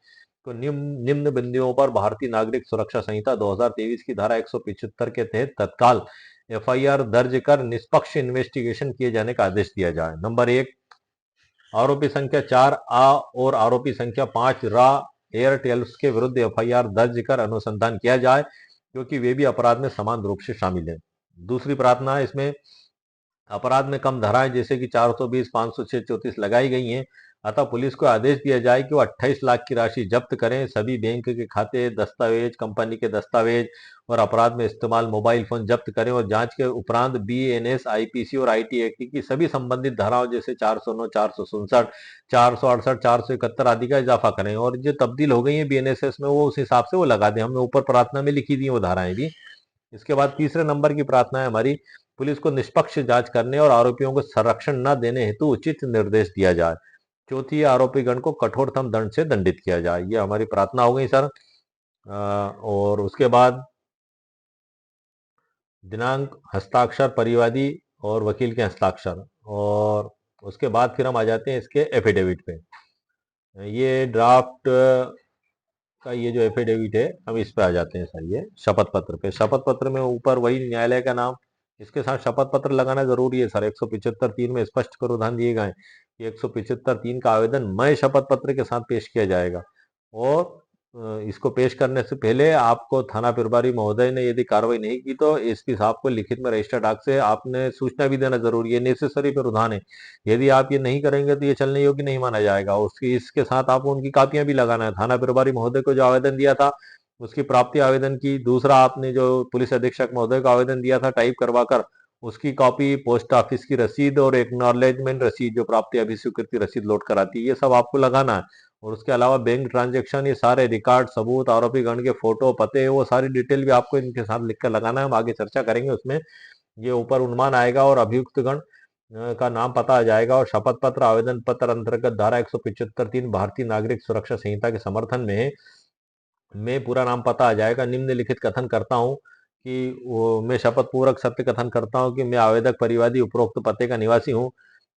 तो निम्न निम्न बिंदुओं पर भारतीय नागरिक सुरक्षा संहिता 2023 की धारा 175 के तहत तत्काल एफआईआर दर्ज कर निष्पक्ष इन्वेस्टिगेशन किए जाने का आदेश दिया जाए। नंबर 1, आरोपी संख्या 4 आ और आरोपी संख्या 5 रा एयरटेल्स के विरुद्ध एफआईआर दर्ज कर अनुसंधान किया जाए, क्योंकि वे भी अपराध में समान रूप से शामिल हैं। दूसरी प्रार्थना है इसमें, अपराध में कम धाराएं जैसे कि 420, 506, 34 लगाई गई हैं, अतः पुलिस को आदेश दिया जाए कि वो 28 लाख की राशि जब्त करें, सभी बैंक के खाते, दस्तावेज, कंपनी के दस्तावेज और अपराध में इस्तेमाल मोबाइल फोन जब्त करें और जांच के उपरांत बीएनएस, आईपीसी और आईटी एक्ट की सभी संबंधित धाराओं जैसे 409, 467, 468, 471 आदि का इजाफा करें और जो तब्दील हो गई है बीएनएसएस में वो उस हिसाब से वो लगा दें। हमने ऊपर प्रार्थना में लिखी दी वो धाराएं भी। इसके बाद तीसरे नंबर की प्रार्थना है हमारी, पुलिस को निष्पक्ष जांच करने और आरोपियों को संरक्षण न देने हेतु उचित निर्देश दिया जाए। चौथी, आरोपीगण को कठोरतम दंड से दंडित किया जाए। ये हमारी प्रार्थना हो गई सर। और उसके बाद दिनांक, हस्ताक्षर, परिवादी और वकील के हस्ताक्षर, और उसके बाद फिर हम आ जाते हैं इसके एफिडेविट पे। ये ड्राफ्ट का ये जो एफिडेविट है, हम इस पे आ जाते हैं सर। ये शपथ पत्र पे, शपथ पत्र में ऊपर वही न्यायालय का नाम, इसके साथ शपथ पत्र लगाना जरूरी है सर। 175(3) में स्पष्ट प्रावधान दिए गए हैं कि 175(3) का आवेदन मय शपथ पत्र के साथ पेश किया जाएगा और इसको पेश करने से पहले आपको थाना प्रभारी महोदय ने यदि कार्रवाई नहीं की तो एसपी साहब को लिखित में रजिस्टर्ड डाक से आपने सूचना भी देना जरूरी है। नेसेसरी प्रावधान है, यदि आप ये नहीं करेंगे तो ये चलने योग्य नहीं माना जाएगा। उसकी इसके साथ आपको उनकी कापियां भी लगाना है। थाना प्रभारी महोदय को जो आवेदन दिया था उसकी प्राप्ति आवेदन की, दूसरा आपने जो पुलिस अधीक्षक महोदय को आवेदन दिया था टाइप करवा कर उसकी कॉपी, पोस्ट ऑफिस की रसीद और एक्नॉलेजमेंट रसीद जो प्राप्ति अभिस्वीकृति रसीद लौट कर आती है, ये सब आपको लगाना है। और उसके अलावा बैंक ट्रांजेक्शन, ये सारे रिकॉर्ड, सबूत, आरोपी गण के फोटो, पते, वो सारी डिटेल भी आपको इनके साथ लिखकर लगाना है। हम आगे चर्चा करेंगे उसमें। ये ऊपर उन्मान आएगा और अभियुक्त गण का नाम पता आ जाएगा और शपथ पत्र आवेदन पत्र अंतर्गत धारा 175(3) भारतीय नागरिक सुरक्षा संहिता के समर्थन में है। मैं पूरा नाम पता आ जाएगा। निम्नलिखित कथन करता हूं कि मैं शपथ पूर्वक सत्य कथन करता हूं कि मैं आवेदक परिवादी उपरोक्त पते का निवासी हूं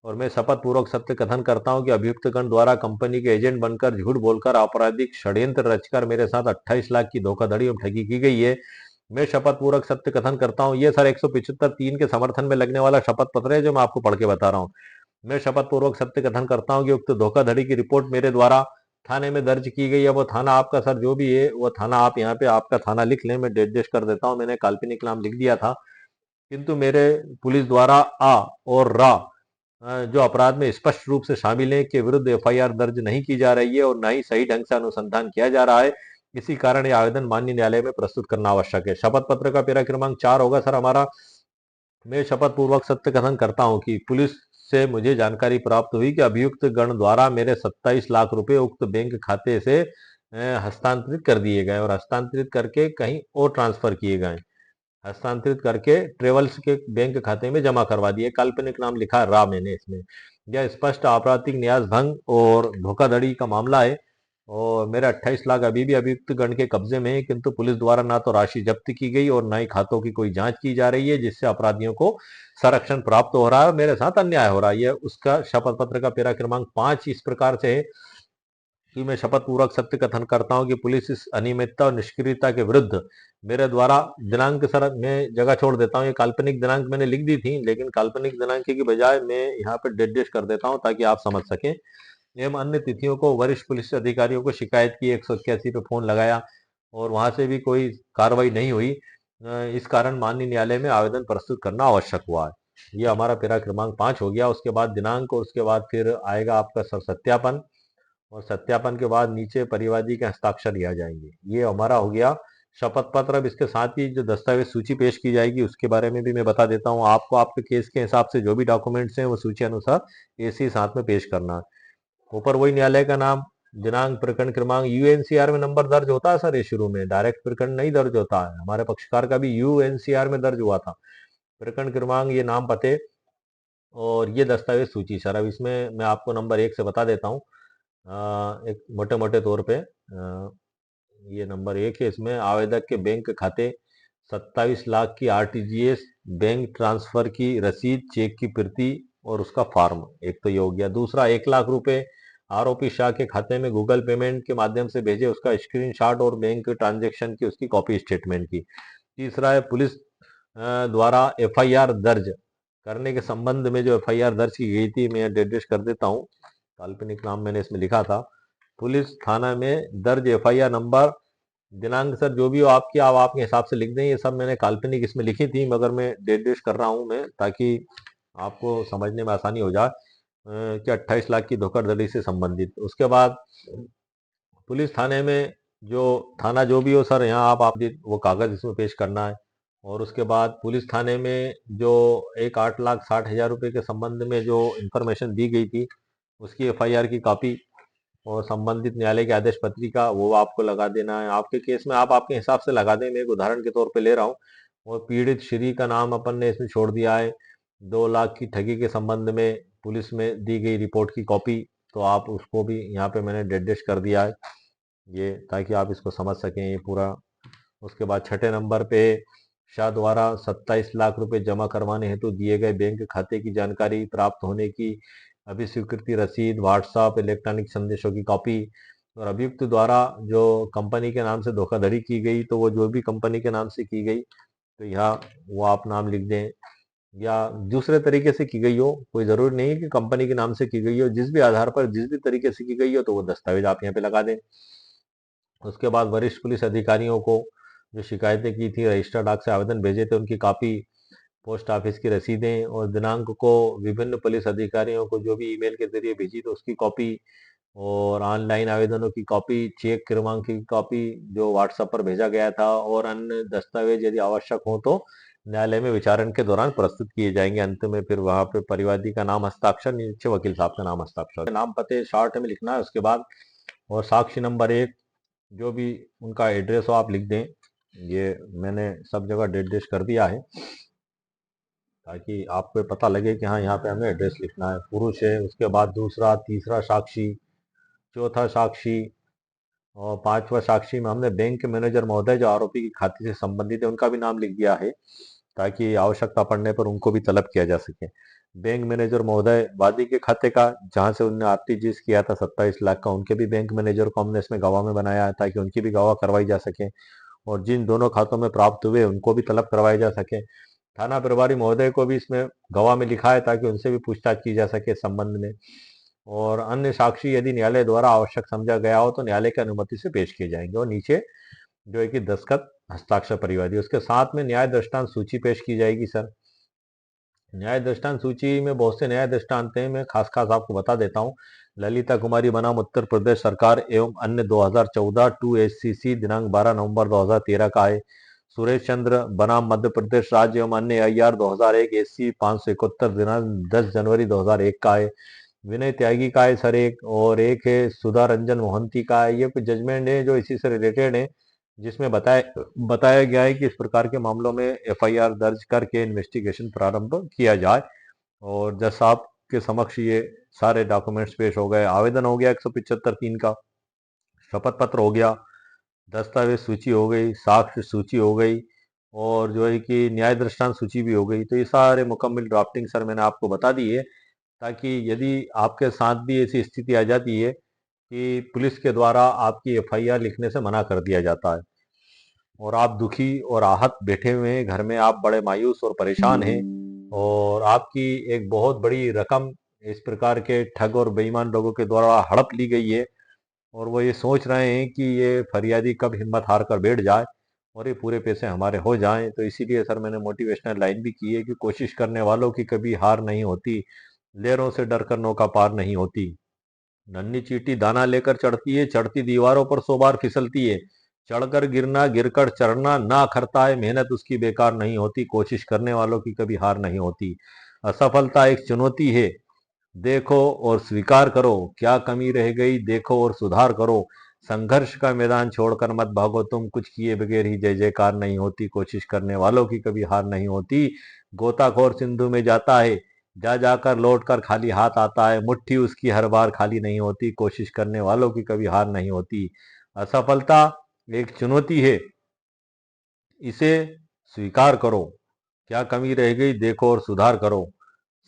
और मैं शपथ पूर्वक सत्य कथन करता हूं कि अभियुक्त गण द्वारा कंपनी के एजेंट बनकर झूठ बोलकर आपराधिक षड्यंत्र रचकर मेरे साथ 28 लाख की धोखाधड़ी और ठगी की गई है। मैं शपथ पूर्वक सत्य कथन करता हूं, ये सर 175(3) के समर्थन में लगने वाला शपथ पत्र है जो मैं आपको पढ़ के बता रहा हूं। मैं शपथ पूर्वक सत्य कथन करता हूं कि उक्त धोखाधड़ी की रिपोर्ट मेरे द्वारा थाने में दर्ज की गई है। वो थाना आपका सर जो भी है वो थाना आप यहाँ पे आपका थाना लिख लें, मैं निर्देश कर देता हूँ। मैंने काल्पनिक नाम लिख दिया था, किंतु मेरे पुलिस द्वारा आ और रा जो अपराध में स्पष्ट रूप से शामिल है के विरुद्ध एफआईआर दर्ज नहीं की जा रही है और न ही सही ढंग से अनुसंधान किया जा रहा है। इसी कारण यह आवेदन माननीय न्यायालय में प्रस्तुत करना आवश्यक है। शपथ पत्र का पेरा क्रमांक 4 होगा सर हमारा। मैं शपथ पूर्वक सत्य कथन करता हूं कि पुलिस से मुझे जानकारी प्राप्त हुई कि अभियुक्त गण द्वारा मेरे 27 लाख रुपए उक्त बैंक खाते से हस्तांतरित कर दिए गए और हस्तांतरित करके कहीं और ट्रांसफर किए गए, हस्तांतरित करके ट्रेवल्स के बैंक खाते में जमा करवा दिए। काल्पनिक नाम लिखा रा मैंने इसमें। यह स्पष्ट आपराधिक न्यास भंग और धोखाधड़ी का मामला है और मेरे 28 लाख अभी भी अभियुक्त गण के कब्जे में है, किंतु पुलिस द्वारा ना तो राशि जब्त की गई और ना ही खातों की कोई जांच की जा रही है, जिससे अपराधियों को संरक्षण प्राप्त हो रहा है और मेरे साथ अन्याय हो रहा है। यह उसका शपथ पत्र का पेरा क्रमांक 5 इस प्रकार से है कि मैं शपथ पूर्वक सत्य कथन करता हूं कि पुलिस इस अनियमितता और निष्क्रियता के विरुद्ध मेरे द्वारा दिनांक, सर मैं जगह छोड़ देता हूं, ये काल्पनिक दिनांक मैंने लिख दी थी लेकिन काल्पनिक दिनांक की बजाय मैं यहाँ पे डेट कर देता हूं ताकि आप समझ सकें। एवं अन्य तिथियों को वरिष्ठ पुलिस अधिकारियों को शिकायत की, 181 पे फोन लगाया और वहां से भी कोई कार्रवाई नहीं हुई। इस कारण माननीय न्यायालय में आवेदन प्रस्तुत करना आवश्यक हुआ है। ये हमारा पेरा क्रमांक 5 हो गया। उसके बाद दिनांक और उसके बाद फिर आएगा आपका सर सत्यापन और सत्यापन के बाद नीचे परिवादी के हस्ताक्षर लिया जाएंगे। ये हमारा हो गया शपथ पत्र। अब इसके साथ ही जो दस्तावेज सूची पेश की जाएगी उसके बारे में भी मैं बता देता हूँ आपको। आपके केस के हिसाब से जो भी डॉक्यूमेंट्स हैं वो सूची अनुसार इसी साथ में पेश करना है। ऊपर वही न्यायालय का नाम, दिनांक, प्रकरण क्रमांक, यूएनसीआर में नंबर दर्ज होता है सर। ये शुरू में डायरेक्ट प्रकरण नहीं दर्ज होता है, हमारे पक्षकार का भी यूएनसीआर में दर्ज हुआ था। प्रकरण क्रमांक, ये नाम, पते और ये दस्तावेज सूची सर। अब इसमें मैं आपको नंबर 1 से बता देता हूँ एक मोटे मोटे तौर पे। ये नंबर 1 है। इसमें आवेदक के बैंक खाते, 27 लाख की आरटीजीएस बैंक ट्रांसफर की रसीद, चेक की प्रति और उसका फॉर्म, एक तो ये हो गया। दूसरा, 1 लाख रुपए आरोपी शाह के खाते में गूगल पेमेंट के माध्यम से भेजे, उसका स्क्रीनशॉट और बैंक ट्रांजैक्शन की उसकी कॉपी स्टेटमेंट की। तीसरा है पुलिस द्वारा एफआईआर दर्ज करने के संबंध में जो एफआईआर दर्ज की गई थी, मैं निर्देश कर देता हूँ। काल्पनिक नाम मैंने इसमें लिखा था। पुलिस थाना में दर्ज एफआईआर नंबर, दिनांक सर जो भी हो आपकी, आप आपके हिसाब से लिख दें। ये सब मैंने काल्पनिक इसमें लिखी थी, मगर मैं निर्देश कर रहा हूँ मैं, ताकि आपको समझने में आसानी हो जाए कि 28 लाख की धोखाधड़ी से संबंधित। उसके बाद पुलिस थाने में जो थाना जो भी हो सर, यहाँ आप वो कागज इसमें पेश करना है। और उसके बाद पुलिस थाने में जो एक 8,60,000 रुपये के संबंध में जो इंफॉर्मेशन दी गई थी, उसकी एफआईआर की कॉपी और संबंधित न्यायालय की आदेश पत्रिका, वो आपको लगा देना है। आपके केस में आप आपके हिसाब से लगा दें, मैं एक उदाहरण के तौर पे ले रहा हूँ। और पीड़ित श्री का नाम अपन ने इसमें छोड़ दिया है। 2 लाख की ठगी के संबंध में पुलिस में दी गई रिपोर्ट की कॉपी, तो आप उसको भी यहाँ पे मैंने निर्देश कर दिया है, ये ताकि आप इसको समझ सकें ये पूरा। उसके बाद छठे नंबर पे शाह द्वारा 27 लाख रुपए जमा करवाने हेतु दिए गए बैंक खाते की जानकारी प्राप्त होने की अभिस्वीकृति रसीद, व्हाट्सएप इलेक्ट्रॉनिक संदेशों की कॉपी। और अभियुक्त द्वारा जो कंपनी के नाम से धोखाधड़ी की गई, तो वो जो भी कंपनी के नाम से की गई, तो यहाँ वो आप नाम लिख दें, या दूसरे तरीके से की गई हो, कोई जरूरी नहीं है कि कंपनी के नाम से की गई हो। जिस भी आधार पर जिस भी तरीके से की गई हो, तो वो दस्तावेज आप यहाँ पे लगा दें। उसके बाद वरिष्ठ पुलिस अधिकारियों को जो शिकायतें की थी, रजिस्टर्ड डाक से आवेदन भेजे थे, उनकी कॉपी, पोस्ट ऑफिस की रसीदें और दिनांक को विभिन्न पुलिस अधिकारियों को जो भी ईमेल के जरिए भेजी, तो उसकी कॉपी, और ऑनलाइन आवेदनों की कॉपी, चेक क्रमांक की कॉपी जो व्हाट्सएप पर भेजा गया था, और अन्य दस्तावेज यदि आवश्यक हो तो न्यायालय में विचारण के दौरान प्रस्तुत किए जाएंगे। अंत में फिर वहां पे परिवादी का नाम हस्ताक्षर, नीचे वकील साहब का नाम हस्ताक्षर, नाम पते शॉर्ट में लिखना है उसके बाद। और साक्ष्य नंबर 1, जो भी उनका एड्रेस हो आप लिख दें। ये मैंने सब जगह निर्देश कर दिया है, ताकि आपको पता लगे कि हाँ यहाँ पे हमें एड्रेस लिखना है। पुरुष है। उसके बाद दूसरा, तीसरा साक्षी, चौथा साक्षी और पांचवा साक्षी में हमने बैंक मैनेजर महोदय जो आरोपी की खाते से संबंधित है, उनका भी नाम लिख दिया है, ताकि आवश्यकता पड़ने पर उनको भी तलब किया जा सके। बैंक मैनेजर महोदय वादी के खाते का, जहां से उन्होंने आरटीजीएस किया था 27 लाख का, उनके भी बैंक मैनेजर को हमने इसमें गवाह में बनाया है, ताकि उनकी भी गवाह करवाई जा सके। और जिन दोनों खातों में प्राप्त हुए, उनको भी तलब करवाए जा सके। थाना प्रभारी महोदय को भी इसमें गवाह में लिखा है, ताकि उनसे भी पूछताछ की जा सके इस संबंध में। और अन्य साक्षी यदि न्यायालय द्वारा आवश्यक समझा गया हो, तो न्यायालय की अनुमति से पेश किए जाएंगे। और नीचे जो है कि दस्तखत, हस्ताक्षर परिवादी, उसके साथ में न्याय दृष्टांत सूची पेश की जाएगी सर। न्याय दृष्टांत सूची में बहुत से न्याय दृष्टांत हैं, मैं खास खास आपको बता देता हूँ। ललिता कुमारी बनाम उत्तर प्रदेश सरकार एवं अन्य 2014 टू एचसीसी दिनांक 12 नवंबर 2013 का है। सुरेश चंद्र बनाम मध्य प्रदेश राज्य एवं अन्य आईआर 2001 एससी 571 दिनांक 10 जनवरी 2001 का है। विनय त्यागी का है सर एक, और एक है सुधा रंजन मोहंती का है। ये कुछ जजमेंट है जो इसी से रिलेटेड है, जिसमें बताया गया है कि इस प्रकार के मामलों में एफआईआर दर्ज करके इन्वेस्टिगेशन प्रारंभ किया जाए। और जज साहब के समक्ष ये सारे डॉक्यूमेंट्स पेश हो गए। आवेदन हो गया 175(3) का, शपथ पत्र हो गया, दस्तावेज सूची हो गई, साक्ष्य सूची हो गई, और जो है कि न्याय दृष्टांत सूची भी हो गई। तो ये सारे मुकम्मल ड्राफ्टिंग सर मैंने आपको बता दी है, ताकि यदि आपके साथ भी ऐसी स्थिति आ जाती है कि पुलिस के द्वारा आपकी एफआईआर लिखने से मना कर दिया जाता है, और आप दुखी और आहत बैठे हुए हैं घर में, आप बड़े मायूस और परेशान हैं, और आपकी एक बहुत बड़ी रकम इस प्रकार के ठग और बेईमान लोगों के द्वारा हड़प ली गई है, और वो ये सोच रहे हैं कि ये फरियादी कब हिम्मत हार कर बैठ जाए और ये पूरे पैसे हमारे हो जाएं। तो इसीलिए सर मैंने मोटिवेशनल लाइन भी की है कि कोशिश करने वालों की कभी हार नहीं होती, लहरों से डरकर नौका पार नहीं होती। नन्ही चींटी दाना लेकर चढ़ती है, चढ़ती दीवारों पर 100 बार फिसलती है। चढ़कर गिरना, गिरकर चढ़ना ना करता है, मेहनत उसकी बेकार नहीं होती। कोशिश करने वालों की कभी हार नहीं होती। असफलता एक चुनौती है, देखो और स्वीकार करो। क्या कमी रह गई, देखो और सुधार करो। संघर्ष का मैदान छोड़कर मत भागो, तुम कुछ किए बगैर ही जय जयकार नहीं होती। कोशिश करने वालों की कभी हार नहीं होती। गोताखोर सिंधु में जाता है, जा जाकर लौट कर खाली हाथ आता है। मुट्ठी उसकी हर बार खाली नहीं होती। कोशिश करने वालों की कभी हार नहीं होती। असफलता एक चुनौती है, इसे स्वीकार करो। क्या कमी रह गई, देखो और सुधार करो।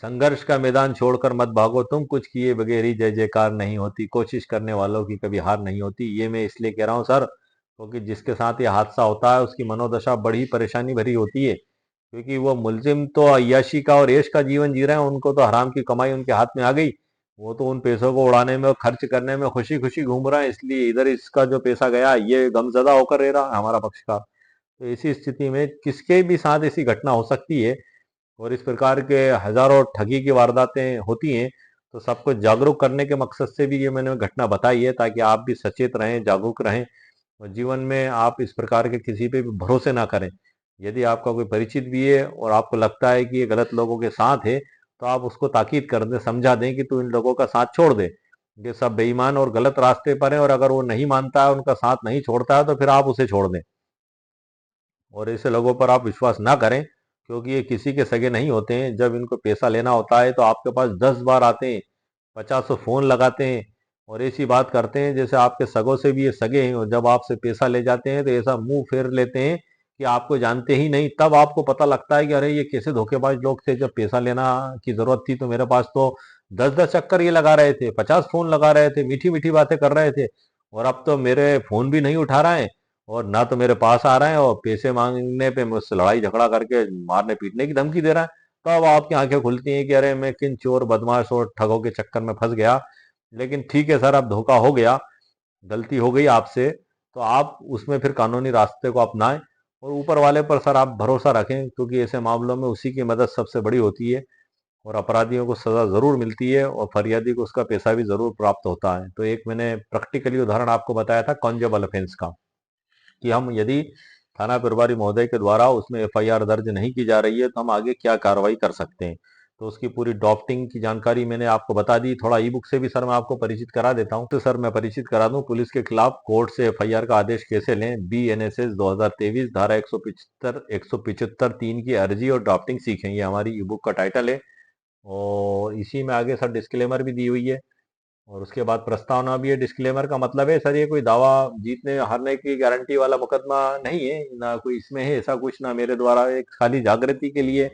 संघर्ष का मैदान छोड़कर मत भागो, तुम कुछ किए बगैर ही जय जयकार नहीं होती। कोशिश करने वालों की कभी हार नहीं होती। ये मैं इसलिए कह रहा हूँ सर, क्योंकि जिसके साथ ये हादसा होता है उसकी मनोदशा बड़ी परेशानी भरी होती है, क्योंकि वो मुलजिम तो अय्याशी का और ऐश का जीवन जी रहे हैं, उनको तो हराम की कमाई उनके हाथ में आ गई। वो तो उन पैसों को उड़ाने में और खर्च करने में खुशी खुशी घूम रहा है, इसलिए इधर इसका जो पैसा गया ये गमजदा होकर रह रहा है हमारा पक्षकार। तो ऐसी स्थिति में किसके भी साथ ऐसी घटना हो सकती है, और इस प्रकार के हजारों ठगी की वारदातें होती हैं। तो सबको जागरूक करने के मकसद से भी ये मैंने घटना बताई है, ताकि आप भी सचेत रहें, जागरूक रहें, और जीवन में आप इस प्रकार के किसी पे भी भरोसे ना करें। यदि आपका कोई परिचित भी है और आपको लगता है कि ये गलत लोगों के साथ है, तो आप उसको ताकीद कर दें, समझा दें कि तू इन लोगों का साथ छोड़ दे, ये सब बेईमान और गलत रास्ते पर है, और अगर वो नहीं मानता है, उनका साथ नहीं छोड़ता है, तो फिर आप उसे छोड़ दें। और ऐसे लोगों पर आप विश्वास ना करें, क्योंकि ये किसी के सगे नहीं होते हैं। जब इनको पैसा लेना होता है तो आपके पास 10 बार आते हैं, 50 फोन लगाते हैं, और ऐसी बात करते हैं जैसे आपके सगों से भी ये सगे हैं। और जब आपसे पैसा ले जाते हैं तो ऐसा मुंह फेर लेते हैं कि आपको जानते ही नहीं। तब आपको पता लगता है कि अरे ये कैसे धोखेबाज लोग थे, जब पैसा लेना की जरूरत थी तो मेरे पास तो 10-10 चक्कर ये लगा रहे थे, 50 फोन लगा रहे थे, मीठी मीठी बातें कर रहे थे, और अब तो मेरे फोन भी नहीं उठा रहे हैं, और ना तो मेरे पास आ रहे हैं, और पैसे मांगने पे मुझसे लड़ाई झगड़ा करके मारने पीटने की धमकी दे रहा है। तो अब आपकी आंखें खुलती हैं कि अरे मैं किन चोर बदमाश और ठगों के चक्कर में फंस गया। लेकिन ठीक है सर, अब धोखा हो गया, गलती हो गई आपसे, तो आप उसमें फिर कानूनी रास्ते को अपनाएं, और ऊपर वाले पर सर आप भरोसा रखें, क्योंकि ऐसे मामलों में उसी की मदद सबसे बड़ी होती है, और अपराधियों को सजा जरूर मिलती है, और फरियादी को उसका पैसा भी जरूर प्राप्त होता है। तो एक मैंने प्रैक्टिकली उदाहरण आपको बताया था कॉन्जेबल ऑफेंस का, कि हम यदि थाना प्रभारी महोदय के द्वारा उसमें एफआईआर दर्ज नहीं की जा रही है, तो हम आगे क्या कार्रवाई कर सकते हैं। तो उसकी पूरी ड्राफ्टिंग की जानकारी मैंने आपको बता दी। थोड़ा ई बुक से भी सर मैं आपको परिचित करा देता हूँ। तो सर मैं परिचित करा दूं, पुलिस के खिलाफ कोर्ट से एफआईआर का आदेश कैसे लें, BNSS 2023 धारा 175 3 की अर्जी और ड्राफ्टिंग सीखें, ये हमारी ई बुक का टाइटल है। और इसी में आगे सर डिस्क्लेमर भी दी हुई है, और उसके बाद प्रस्तावना भी है। डिस्क्लेमर का मतलब है सर, ये कोई दावा जीतने हारने की गारंटी वाला मुकदमा नहीं है, ना कोई इसमें है ऐसा कुछ, ना मेरे द्वारा। एक खाली जागृति के लिए,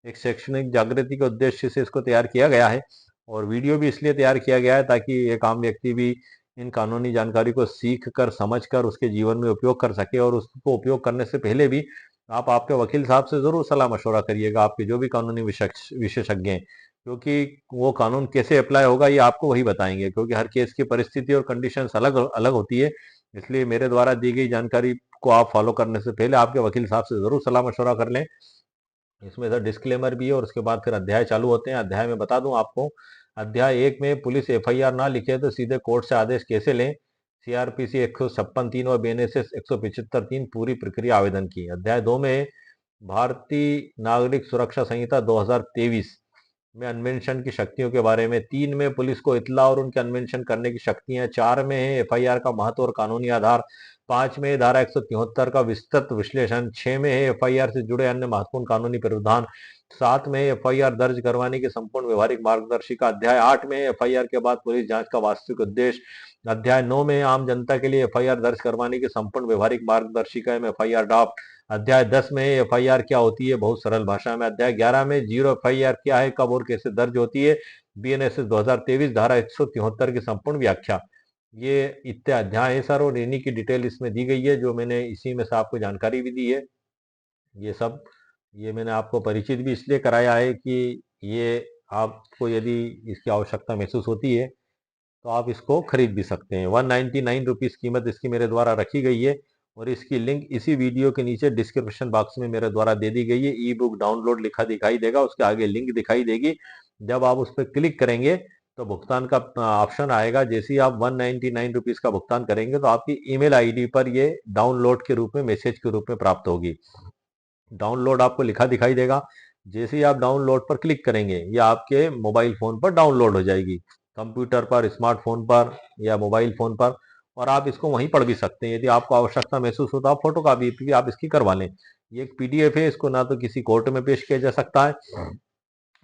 एक शैक्षणिक जागृति के उद्देश्य से इसको तैयार किया गया है। और वीडियो भी इसलिए तैयार किया गया है ताकि एक आम व्यक्ति भी इन कानूनी जानकारी को सीख कर, समझ कर उसके जीवन में उपयोग कर सके। और उसको उपयोग करने से पहले भी आप आपके वकील साहब से जरूर सलाह मशवरा करिएगा, आपके जो भी कानूनी विशेषज्ञ हैं, क्योंकि वो कानून कैसे अप्लाई होगा ये आपको वही बताएंगे, क्योंकि हर केस की परिस्थिति और कंडीशंस अलग अलग होती है। इसलिए मेरे द्वारा दी गई जानकारी को आप फॉलो करने से पहले आपके वकील साहब से जरूर सलाह मशवरा कर लें। इसमें सर डिस्क्लेमर भी है, और उसके बाद फिर अध्याय चालू होते हैं। अध्याय में बता दूं आपको, अध्याय 1 में पुलिस एफआईआर ना लिखे तो सीधे कोर्ट से आदेश कैसे लें, CRPC 156(3) और BNSS 175(3) पूरी प्रक्रिया आवेदन की। अध्याय 2 में भारतीय नागरिक सुरक्षा संहिता 2023 में अन्वेषण की शक्तियों के बारे में। 3 में पुलिस को इतला और उनके अन्वेषण करने की शक्तियां। 4 में है एफआईआर का महत्व और कानूनी आधार। 5 में धारा 173 का विस्तृत विश्लेषण। 6 में है एफआईआर से जुड़े अन्य महत्वपूर्ण कानूनी प्रावधान। 7 में एफआईआर दर्ज करवाने की संपूर्ण व्यवहारिक मार्गदर्शिका। अध्याय 8 में एफआईआर के बाद पुलिस जांच का वास्तविक उद्देश्य। अध्याय 9 में आम जनता के लिए एफआईआर दर्ज करवाने की संपूर्ण व्यवहारिक मार्गदर्शिका में एफआईआर ड्राफ्ट। अध्याय 10 में एफआईआर क्या होती है, बहुत सरल भाषा में। अध्याय 11 में जीरो एफआईआर क्या है, कब और कैसे दर्ज होती है, BNSS 2023 धारा 173 की संपूर्ण व्याख्या। ये इतने अध्याय है सर, और इन्हीं की डिटेल इसमें दी गई है, जो मैंने इसी में से आपको जानकारी भी दी है। ये सब ये मैंने आपको परिचित भी इसलिए कराया है कि ये आपको यदि इसकी आवश्यकता महसूस होती है तो आप इसको खरीद भी सकते हैं। 199 रुपीज़ कीमत इसकी मेरे द्वारा रखी गई है, और इसकी लिंक इसी वीडियो के नीचे डिस्क्रिप्शन बॉक्स में मेरे द्वारा दे दी गई है। ई बुक डाउनलोड लिखा दिखाई देगा, उसके आगे लिंक दिखाई देगी। जब आप उस पर क्लिक करेंगे तो भुगतान का ऑप्शन आएगा। जैसे ही आप 199 रुपीज़ का भुगतान करेंगे तो आपकी ईमेल आईडी पर ये डाउनलोड के रूप में, मैसेज के रूप में प्राप्त होगी। डाउनलोड आपको लिखा दिखाई देगा। जैसे ही आप डाउनलोड पर क्लिक करेंगे, ये आपके मोबाइल फोन पर डाउनलोड हो जाएगी, कंप्यूटर पर, स्मार्टफोन पर या मोबाइल फोन पर। और आप इसको वहीं पढ़ भी सकते हैं। यदि आपको आवश्यकता महसूस हो तो आप फोटो कॉपी भी आप इसकी करवा लें। ये एक पीडीएफ है, इसको ना तो किसी कोर्ट में पेश किया जा सकता है,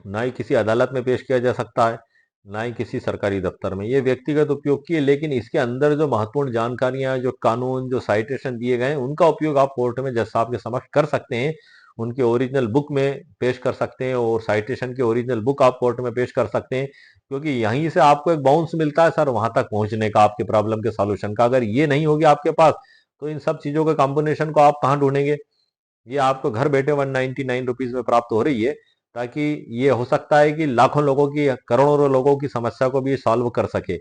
ना ही किसी अदालत में पेश किया जा सकता है, ना ही किसी सरकारी दफ्तर में। ये व्यक्तिगत उपयोग की है, लेकिन इसके अंदर जो महत्वपूर्ण जानकारियां, जो कानून, जो साइटेशन दिए गए हैं, उनका उपयोग आप कोर्ट में जज साहब के समक्ष कर सकते हैं। उनके ओरिजिनल बुक में पेश कर सकते हैं, और साइटेशन के ओरिजिनल बुक आप कोर्ट में पेश कर सकते हैं, क्योंकि यहीं से आपको एक बाउंस मिलता है सर वहां तक पहुंचने का, आपके प्रॉब्लम के सॉल्यूशन का। अगर ये नहीं होगी आपके पास, तो इन सब चीजों के कॉम्बिनेशन को आप कहाँ ढूंढेंगे। ये आपको घर बैठे 199 रुपीज में प्राप्त हो रही है, ताकि ये हो सकता है कि लाखों लोगों की, करोड़ों लोगों की समस्या को भी ये सॉल्व कर सके।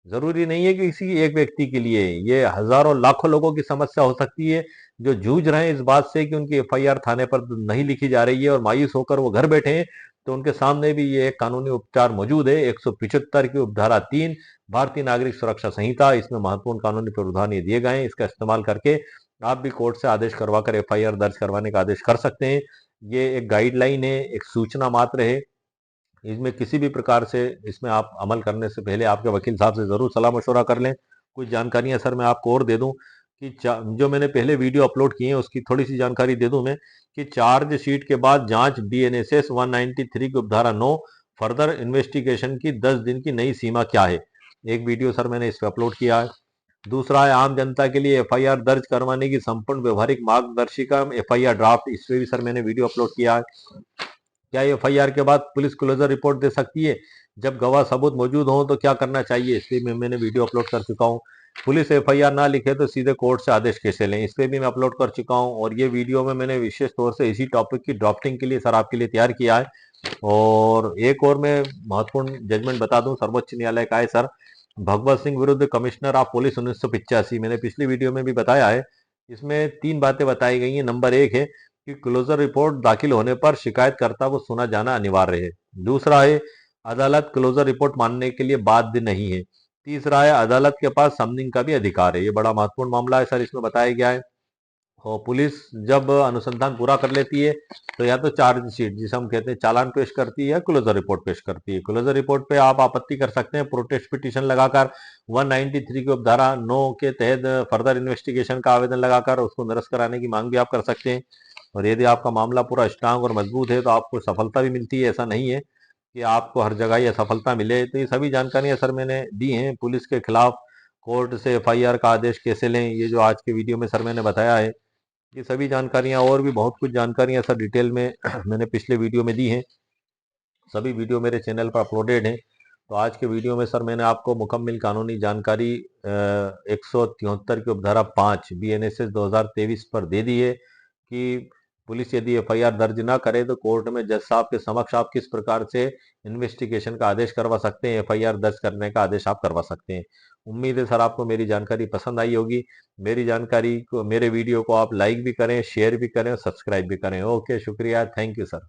जरूरी नहीं है कि किसी एक व्यक्ति के लिए, ये हजारों लाखों लोगों की समस्या हो सकती है जो जूझ रहे हैं इस बात से कि उनकी एफआईआर थाने पर नहीं लिखी जा रही है और मायूस होकर वो घर बैठे हैं। तो उनके सामने भी ये एक कानूनी उपचार मौजूद है, 175 की उपधारा 3 भारतीय नागरिक सुरक्षा संहिता, इसमें महत्वपूर्ण कानूनी प्रावधान ये दिए गए हैं। इसका इस्तेमाल करके आप भी कोर्ट से आदेश करवाकर एफआईआर दर्ज करवाने का आदेश कर सकते हैं। ये एक गाइडलाइन है, एक सूचना मात्र है। इसमें किसी भी प्रकार से, इसमें आप अमल करने से पहले आपके वकील साहब से जरूर सलाह मशवरा कर लें। कुछ जानकारियां सर मैं आपको और दे दूं कि जो मैंने पहले वीडियो अपलोड किए हैं उसकी थोड़ी सी जानकारी दे दूं मैं, कि चार्जशीट के बाद जांच बीएनएसएस 193 की उपधारा 9 फर्दर इन्वेस्टिगेशन की 10 दिन की नई सीमा क्या है। एक वीडियो सर मैंने इस पर अपलोड किया है। दूसरा है आम जनता के लिए एफआईआर दर्ज करवाने की संपूर्ण व्यवहारिक मार्गदर्शिका, एफआईआर ड्राफ्ट, इस पे भी सर मैंने वीडियो अपलोड किया है। क्या एफआईआर के बाद पुलिस क्लोजर रिपोर्ट दे सकती है? जब गवाह सबूत मौजूद हो तो क्या करना चाहिए, इस पे भी मैंने वीडियो अपलोड कर चुका हूँ। पुलिस एफआईआर ना लिखे तो सीधे कोर्ट से आदेश कैसे लें, इस पे भी मैं अपलोड कर चुका हूँ। और ये वीडियो में मैंने विशेष तौर से इसी टॉपिक की ड्राफ्टिंग के लिए सर आपके लिए तैयार किया है। और एक और मैं महत्वपूर्ण जजमेंट बता दूं, सर्वोच्च न्यायालय का है सर, भगवत सिंह विरुद्ध कमिश्नर ऑफ पुलिस 1985, मैंने पिछली वीडियो में भी बताया है। इसमें 3 बातें बताई गई हैं। नंबर 1 है कि क्लोजर रिपोर्ट दाखिल होने पर शिकायतकर्ता को सुना जाना अनिवार्य है। दूसरा है अदालत क्लोजर रिपोर्ट मानने के लिए बाध्य नहीं है। तीसरा है अदालत के पास समनिंग का भी अधिकार है। ये बड़ा महत्वपूर्ण मामला है सर, इसमें बताया गया है। और पुलिस जब अनुसंधान पूरा कर लेती है तो या तो चार्जशीट, जिसे हम कहते हैं चालान, पेश करती है या क्लोजर रिपोर्ट पेश करती है। क्लोजर रिपोर्ट पे आप आपत्ति कर सकते हैं प्रोटेस्ट पिटीशन लगाकर, 193 की उपधारा 9 के तहत फर्दर इन्वेस्टिगेशन का आवेदन लगाकर उसको निरस्त कराने की मांग भी आप कर सकते हैं। और यदि आपका मामला पूरा स्ट्रांग और मजबूत है तो आपको सफलता भी मिलती है। ऐसा नहीं है कि आपको हर जगह यह सफलता मिले। तो ये सभी जानकारियां सर मैंने दी हैं। पुलिस के खिलाफ कोर्ट से एफआईआर का आदेश कैसे लें, ये जो आज के वीडियो में सर मैंने बताया है, ये सभी जानकारियां और भी बहुत कुछ जानकारियां सर डिटेल में मैंने पिछले वीडियो में दी हैं। सभी वीडियो मेरे चैनल पर अपलोडेड हैं। तो आज के वीडियो में सर मैंने आपको मुकम्मल कानूनी जानकारी 173 की उपधारा 5 बीएनएसएस 2023 पर दे दी है कि पुलिस यदि एफआईआर दर्ज ना करे तो कोर्ट में जज साहब के समक्ष आप किस प्रकार से इन्वेस्टिगेशन का आदेश करवा सकते हैं, एफआईआर दर्ज करने का आदेश आप करवा सकते हैं। उम्मीद है सर आपको मेरी जानकारी पसंद आई होगी। मेरी जानकारी को, मेरे वीडियो को आप लाइक भी करें, शेयर भी करें और सब्सक्राइब भी करें। ओके, शुक्रिया, थैंक यू सर।